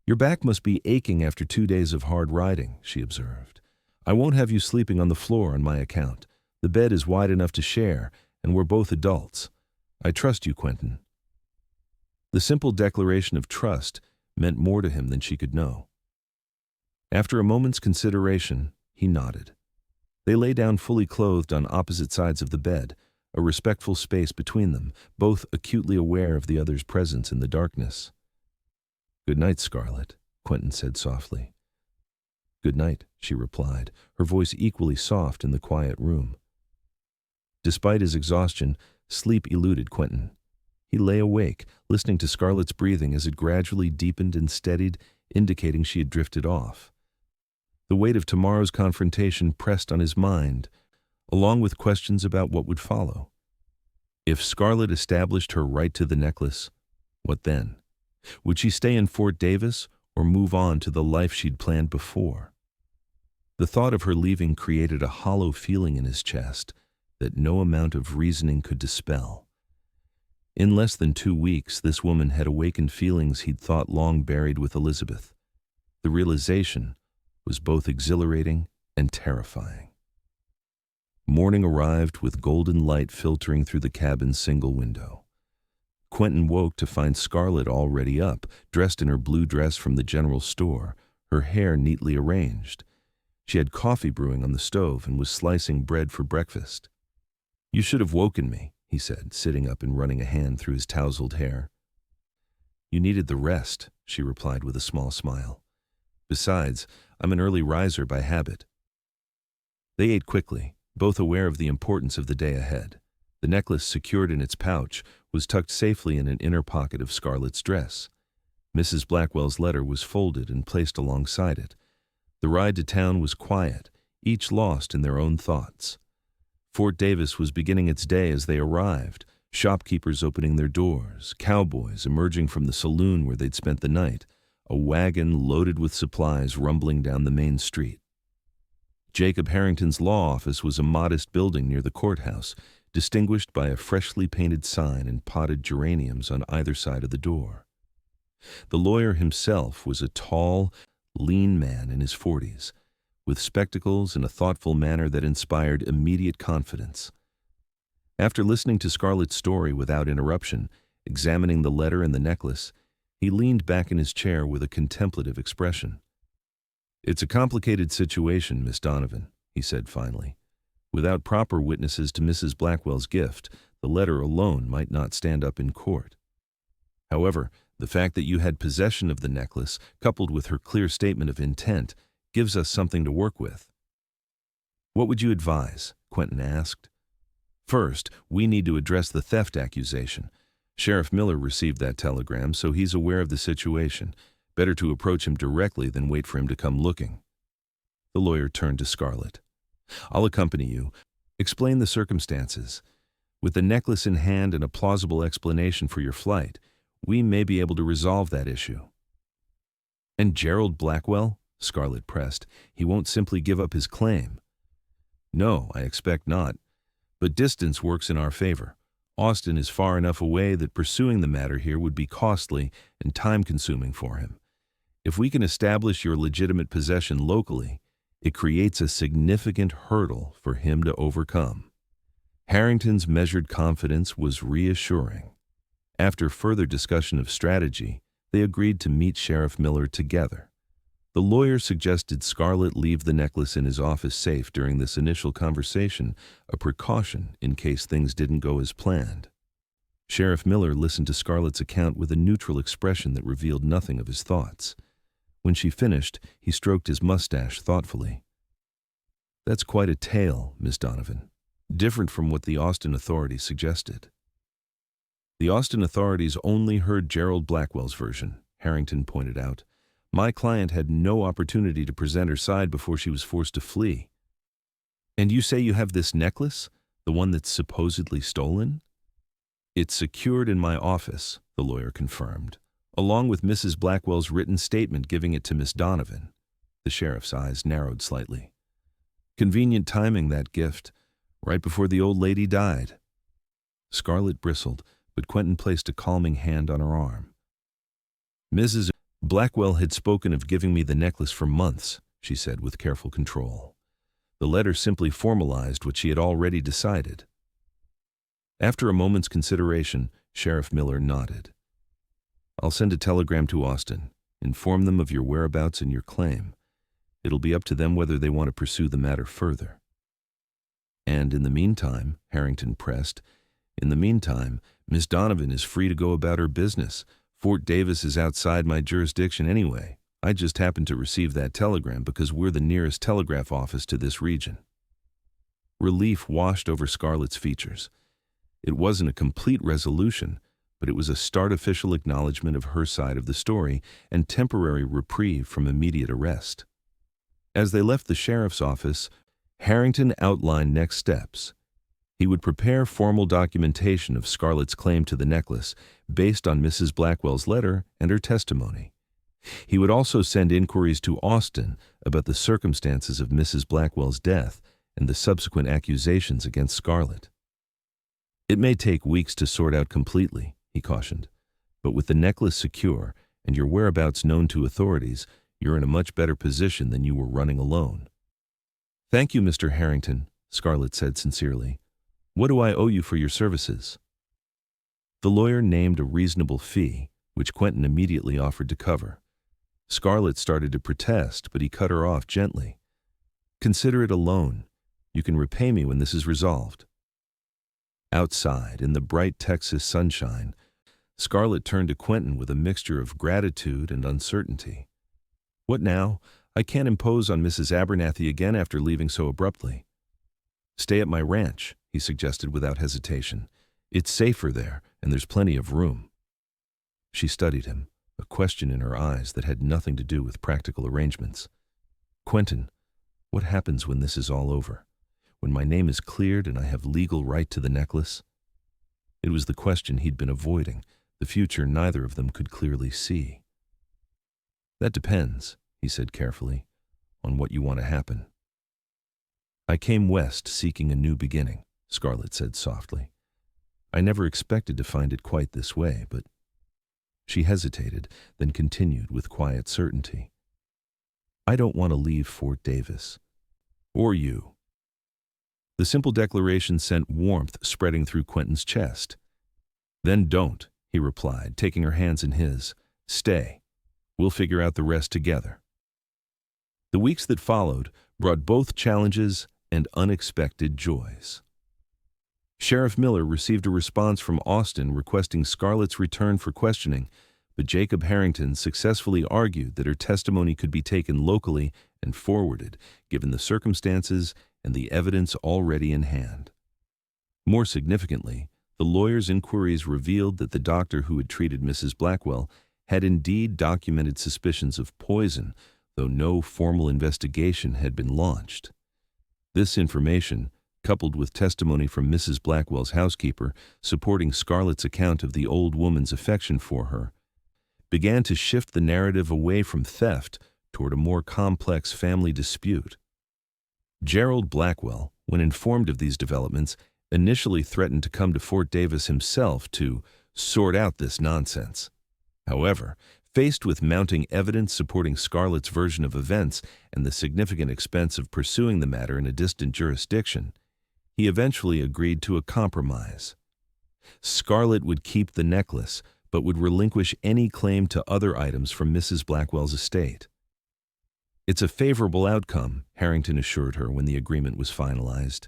"Your back must be aching after 2 days of hard riding," she observed. "I won't have you sleeping on the floor on my account. The bed is wide enough to share, and we're both adults. I trust you, Quentin." The simple declaration of trust meant more to him than she could know. After a moment's consideration, he nodded. They lay down fully clothed on opposite sides of the bed, a respectful space between them, both acutely aware of the other's presence in the darkness. "Good night, Scarlet," Quentin said softly. "Good night," she replied, her voice equally soft in the quiet room. Despite his exhaustion, sleep eluded Quentin. He lay awake, listening to Scarlet's breathing as it gradually deepened and steadied, indicating she had drifted off. The weight of tomorrow's confrontation pressed on his mind, along with questions about what would follow. If Scarlet established her right to the necklace, what then? Would she stay in Fort Davis or move on to the life she'd planned before? The thought of her leaving created a hollow feeling in his chest that no amount of reasoning could dispel. In less than 2 weeks, this woman had awakened feelings he'd thought long buried with Elizabeth. The realization was both exhilarating and terrifying. Morning arrived with golden light filtering through the cabin's single window. Quentin woke to find Scarlet already up, dressed in her blue dress from the general store, her hair neatly arranged. She had coffee brewing on the stove and was slicing bread for breakfast. "You should have woken me," he said, sitting up and running a hand through his tousled hair. "You needed the rest," she replied with a small smile. "Besides, I'm an early riser by habit." They ate quickly, both aware of the importance of the day ahead. The necklace, secured in its pouch, was tucked safely in an inner pocket of Scarlet's dress. Mrs. Blackwell's letter was folded and placed alongside it. The ride to town was quiet, each lost in their own thoughts. Fort Davis was beginning its day as they arrived, shopkeepers opening their doors, cowboys emerging from the saloon where they'd spent the night, a wagon loaded with supplies rumbling down the main street. Jacob Harrington's law office was a modest building near the courthouse, distinguished by a freshly painted sign and potted geraniums on either side of the door. The lawyer himself was a tall, lean man in his 40s, with spectacles and a thoughtful manner that inspired immediate confidence. After listening to Scarlet's story without interruption, examining the letter and the necklace, he leaned back in his chair with a contemplative expression. "It's a complicated situation, Miss Donovan," he said finally. "Without proper witnesses to Mrs. Blackwell's gift, the letter alone might not stand up in court. However, the fact that you had possession of the necklace, coupled with her clear statement of intent, gives us something to work with." "What would you advise?" Quentin asked. "First, we need to address the theft accusation. Sheriff Miller received that telegram, so he's aware of the situation. Better to approach him directly than wait for him to come looking." The lawyer turned to Scarlet. "I'll accompany you. Explain the circumstances. With the necklace in hand and a plausible explanation for your flight, we may be able to resolve that issue." "And Gerald Blackwell?" Scarlet pressed. "He won't simply give up his claim." "No, I expect not. But distance works in our favor. Austin is far enough away that pursuing the matter here would be costly and time-consuming for him. If we can establish your legitimate possession locally, it creates a significant hurdle for him to overcome." Harrington's measured confidence was reassuring. After further discussion of strategy, they agreed to meet Sheriff Miller together. The lawyer suggested Scarlet leave the necklace in his office safe during this initial conversation, a precaution in case things didn't go as planned. Sheriff Miller listened to Scarlet's account with a neutral expression that revealed nothing of his thoughts. When she finished, he stroked his mustache thoughtfully. "That's quite a tale, Miss Donovan. Different from what the Austin authorities suggested." "The Austin authorities only heard Gerald Blackwell's version," Harrington pointed out. "My client had no opportunity to present her side before she was forced to flee." "And you say you have this necklace? The one that's supposedly stolen?" "It's secured in my office," the lawyer confirmed, "along with Mrs. Blackwell's written statement giving it to Miss Donovan." The sheriff's eyes narrowed slightly. "Convenient timing, that gift, right before the old lady died." Scarlet bristled, but Quentin placed a calming hand on her arm. "Mrs. Blackwell had spoken of giving me the necklace for months," she said with careful control. The letter simply formalized what she had already decided. After a moment's consideration, Sheriff Miller nodded. "I'll send a telegram to Austin. Inform them of your whereabouts and your claim. It'll be up to them whether they want to pursue the matter further." "And in the meantime," Harrington pressed, "in the meantime, Miss Donovan is free to go about her business. Fort Davis is outside my jurisdiction anyway. I just happened to receive that telegram because we're the nearest telegraph office to this region." Relief washed over Scarlet's features. It wasn't a complete resolution, but it was a start-official acknowledgement of her side of the story and temporary reprieve from immediate arrest. As they left the sheriff's office, Harrington outlined next steps. He would prepare formal documentation of Scarlet's claim to the necklace based on Mrs. Blackwell's letter and her testimony. He would also send inquiries to Austin about the circumstances of Mrs. Blackwell's death and the subsequent accusations against Scarlet. "It may take weeks to sort out completely," he cautioned, "but with the necklace secure and your whereabouts known to authorities, you're in a much better position than you were running alone." "Thank you, Mr. Harrington," Scarlet said sincerely. "What do I owe you for your services?" The lawyer named a reasonable fee, which Quentin immediately offered to cover. Scarlet started to protest, but he cut her off gently. "Consider it a loan. You can repay me when this is resolved." Outside, in the bright Texas sunshine, Scarlet turned to Quentin with a mixture of gratitude and uncertainty. "What now? I can't impose on Mrs. Abernathy again after leaving so abruptly." "Stay at my ranch," he suggested without hesitation. "It's safer there, and there's plenty of room." She studied him, a question in her eyes that had nothing to do with practical arrangements. "Quentin, what happens when this is all over? When my name is cleared and I have legal right to the necklace?" It was the question he'd been avoiding, the future neither of them could clearly see. "That depends," he said carefully, "on what you want to happen." "I came west seeking a new beginning," Scarlet said softly. "I never expected to find it quite this way, but—" She hesitated, then continued with quiet certainty. "I don't want to leave Fort Davis. Or you." The simple declaration sent warmth spreading through Quentin's chest. "Then don't," he replied, taking her hands in his. "Stay. We'll figure out the rest together." The weeks that followed brought both challenges and unexpected joys. Sheriff Miller received a response from Austin requesting Scarlet's return for questioning, but Jacob Harrington successfully argued that her testimony could be taken locally and forwarded, given the circumstances and the evidence already in hand. More significantly, the lawyer's inquiries revealed that the doctor who had treated Mrs. Blackwell had indeed documented suspicions of poison, though no formal investigation had been launched. This information, coupled with testimony from Mrs. Blackwell's housekeeper supporting Scarlet's account of the old woman's affection for her, began to shift the narrative away from theft toward a more complex family dispute. Gerald Blackwell, when informed of these developments, initially threatened to come to Fort Davis himself to sort out this nonsense. However, faced with mounting evidence supporting Scarlet's version of events and the significant expense of pursuing the matter in a distant jurisdiction, he eventually agreed to a compromise. Scarlet would keep the necklace, but would relinquish any claim to other items from Mrs. Blackwell's estate. "It's a favorable outcome," Harrington assured her when the agreement was finalized.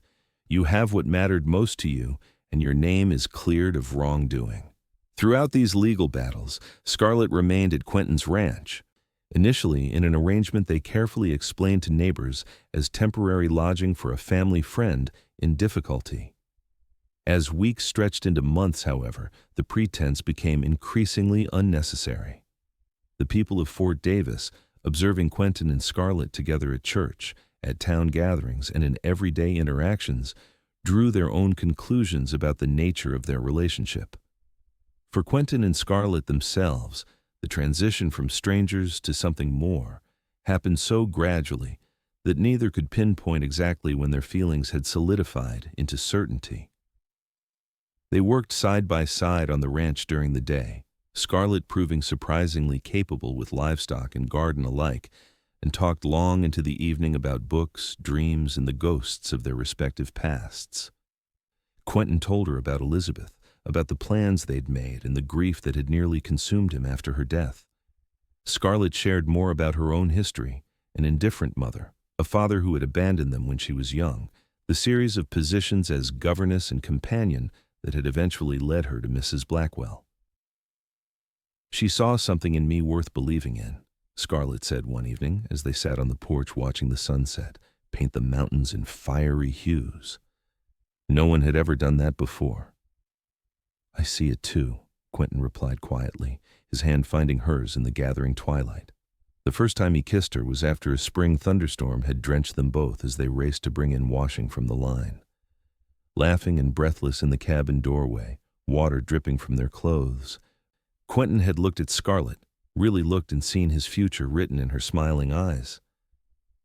"You have what mattered most to you, and your name is cleared of wrongdoing." Throughout these legal battles, Scarlet remained at Quentin's ranch, initially in an arrangement they carefully explained to neighbors as temporary lodging for a family friend in difficulty. As weeks stretched into months, however, the pretense became increasingly unnecessary. The people of Fort Davis, observing Quentin and Scarlet together at church, at town gatherings, and in everyday interactions, drew their own conclusions about the nature of their relationship. For Quentin and Scarlet themselves, the transition from strangers to something more happened so gradually that neither could pinpoint exactly when their feelings had solidified into certainty. They worked side by side on the ranch during the day, Scarlet proving surprisingly capable with livestock and garden alike, and talked long into the evening about books, dreams, and the ghosts of their respective pasts. Quentin told her about Elizabeth, about the plans they'd made and the grief that had nearly consumed him after her death. Scarlett shared more about her own history, an indifferent mother, a father who had abandoned them when she was young, the series of positions as governess and companion that had eventually led her to Mrs. Blackwell. "She saw something in me worth believing in," Scarlett said one evening as they sat on the porch watching the sunset paint the mountains in fiery hues. No one had ever done that before. "I see it too," Quentin replied quietly, his hand finding hers in the gathering twilight. The first time he kissed her was after a spring thunderstorm had drenched them both as they raced to bring in washing from the line. Laughing and breathless in the cabin doorway, water dripping from their clothes, Quentin had looked at Scarlett, really looked and seen his future written in her smiling eyes.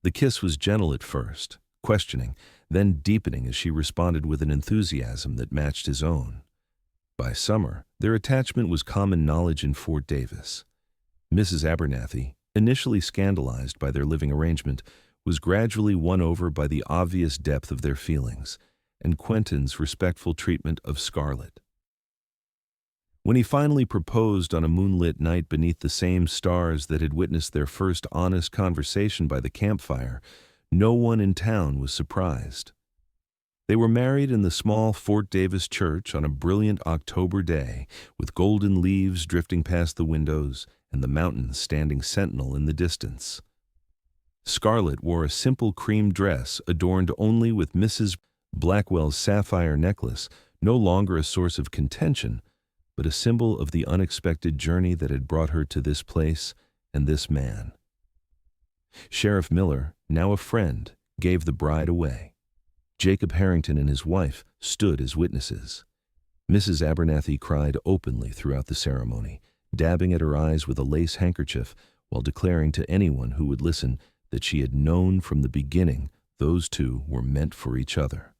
The kiss was gentle at first, questioning, then deepening as she responded with an enthusiasm that matched his own. By summer, their attachment was common knowledge in Fort Davis. Mrs. Abernathy, initially scandalized by their living arrangement, was gradually won over by the obvious depth of their feelings and Quentin's respectful treatment of Scarlett. When he finally proposed on a moonlit night beneath the same stars that had witnessed their first honest conversation by the campfire, no one in town was surprised. They were married in the small Fort Davis church on a brilliant October day, with golden leaves drifting past the windows and the mountains standing sentinel in the distance. Scarlett wore a simple cream dress adorned only with Mrs. Blackwell's sapphire necklace, no longer a source of contention, but a symbol of the unexpected journey that had brought her to this place and this man. Sheriff Miller, now a friend, gave the bride away. Jacob Harrington and his wife stood as witnesses. Mrs. Abernathy cried openly throughout the ceremony, dabbing at her eyes with a lace handkerchief while declaring to anyone who would listen that she had known from the beginning those two were meant for each other.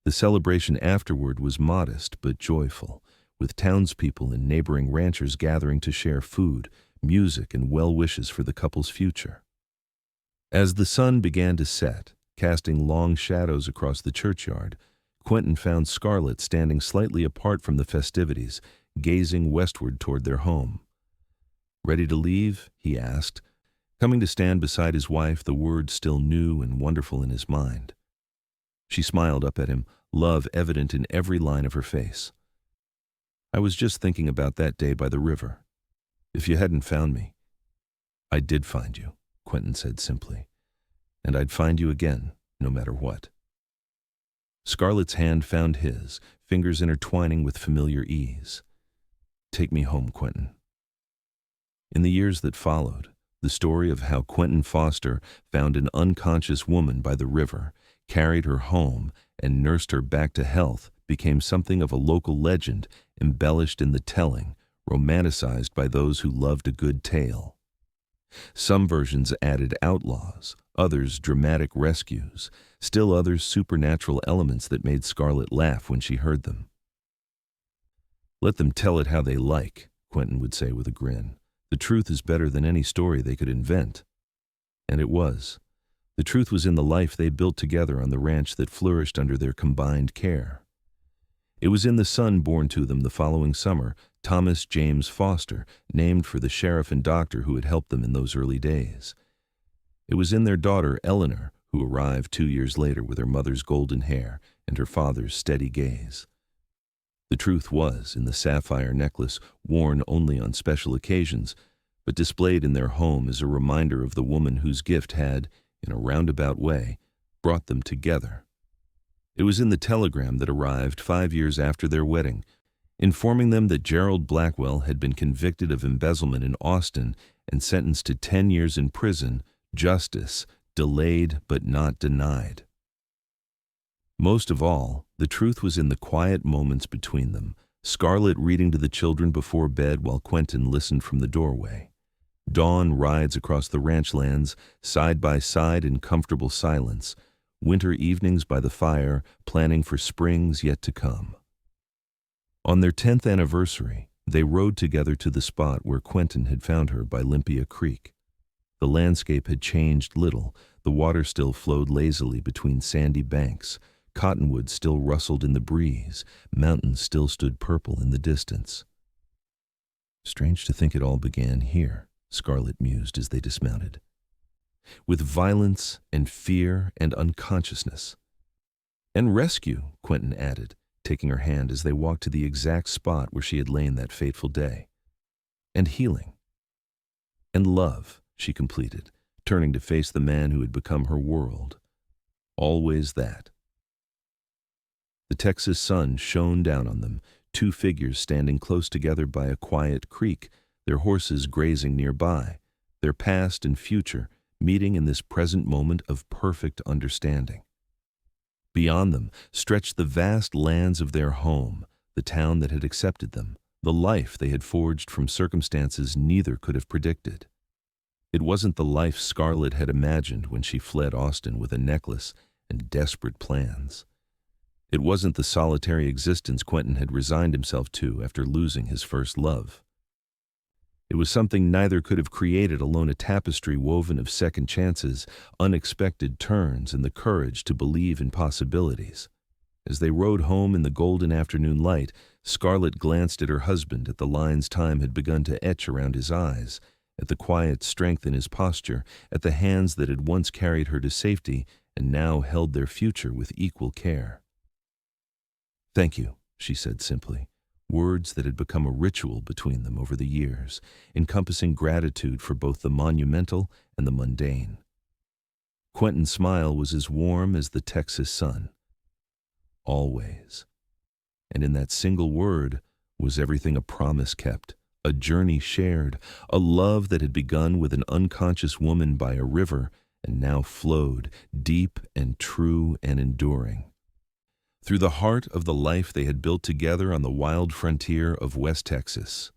The celebration afterward was modest but joyful, with townspeople and neighboring ranchers gathering to share food, music, and well wishes for the couple's future. As the sun began to set, casting long shadows across the churchyard, Quentin found Scarlett standing slightly apart from the festivities, gazing westward toward their home. "Ready to leave?" he asked, coming to stand beside his wife, the words still new and wonderful in his mind. She smiled up at him, love evident in every line of her face. "I was just thinking about that day by the river. If you hadn't found me." "I did find you," Quentin said simply. "And I'd find you again, no matter what." Scarlett's hand found his, fingers intertwining with familiar ease. "Take me home, Quentin." In the years that followed, the story of how Quentin Foster found an unconscious woman by the river, carried her home, and nursed her back to health became something of a local legend, embellished in the telling, romanticized by those who loved a good tale. Some versions added outlaws, others dramatic rescues, still others supernatural elements that made Scarlett laugh when she heard them. "Let them tell it how they like," Quentin would say with a grin. "The truth is better than any story they could invent." And it was. The truth was in the life they built together on the ranch that flourished under their combined care. It was in the son born to them the following summer, Thomas James Foster, named for the sheriff and doctor who had helped them in those early days. It was in their daughter, Eleanor, who arrived 2 years later with her mother's golden hair and her father's steady gaze. The truth was in the sapphire necklace worn only on special occasions, but displayed in their home as a reminder of the woman whose gift had, in a roundabout way, brought them together. It was in the telegram that arrived 5 years after their wedding, informing them that Gerald Blackwell had been convicted of embezzlement in Austin and sentenced to 10 years in prison, justice, delayed but not denied. Most of all, the truth was in the quiet moments between them, Scarlett reading to the children before bed while Quentin listened from the doorway. Dawn rides across the ranch lands, side by side in comfortable silence, winter evenings by the fire, planning for springs yet to come. On their 10th anniversary, they rode together to the spot where Quentin had found her by Limpia Creek. The landscape had changed little, the water still flowed lazily between sandy banks, Cottonwoods still rustled in the breeze, mountains still stood purple in the distance. Strange to think it all began here, Scarlet mused as they dismounted. With violence and fear and unconsciousness. And rescue, Quentin added, taking her hand as they walked to the exact spot where she had lain that fateful day. And healing. And love, she completed, turning to face the man who had become her world. Always that. The Texas sun shone down on them, two figures standing close together by a quiet creek, their horses grazing nearby, their past and future meeting in this present moment of perfect understanding. Beyond them stretched the vast lands of their home, the town that had accepted them, the life they had forged from circumstances neither could have predicted. It wasn't the life Scarlet had imagined when she fled Austin with a necklace and desperate plans. It wasn't the solitary existence Quentin had resigned himself to after losing his first love. It was something neither could have created alone, a tapestry woven of second chances, unexpected turns, and the courage to believe in possibilities. As they rode home in the golden afternoon light, Scarlet glanced at her husband, at the lines time had begun to etch around his eyes, at the quiet strength in his posture, at the hands that had once carried her to safety and now held their future with equal care. "Thank you," she said simply, words that had become a ritual between them over the years, encompassing gratitude for both the monumental and the mundane. Quentin's smile was as warm as the Texas sun. Always. And in that single word was everything a promise kept, a journey shared, a love that had begun with an unconscious woman by a river and now flowed, deep and true and enduring. Through the heart of the life they had built together on the wild frontier of West Texas.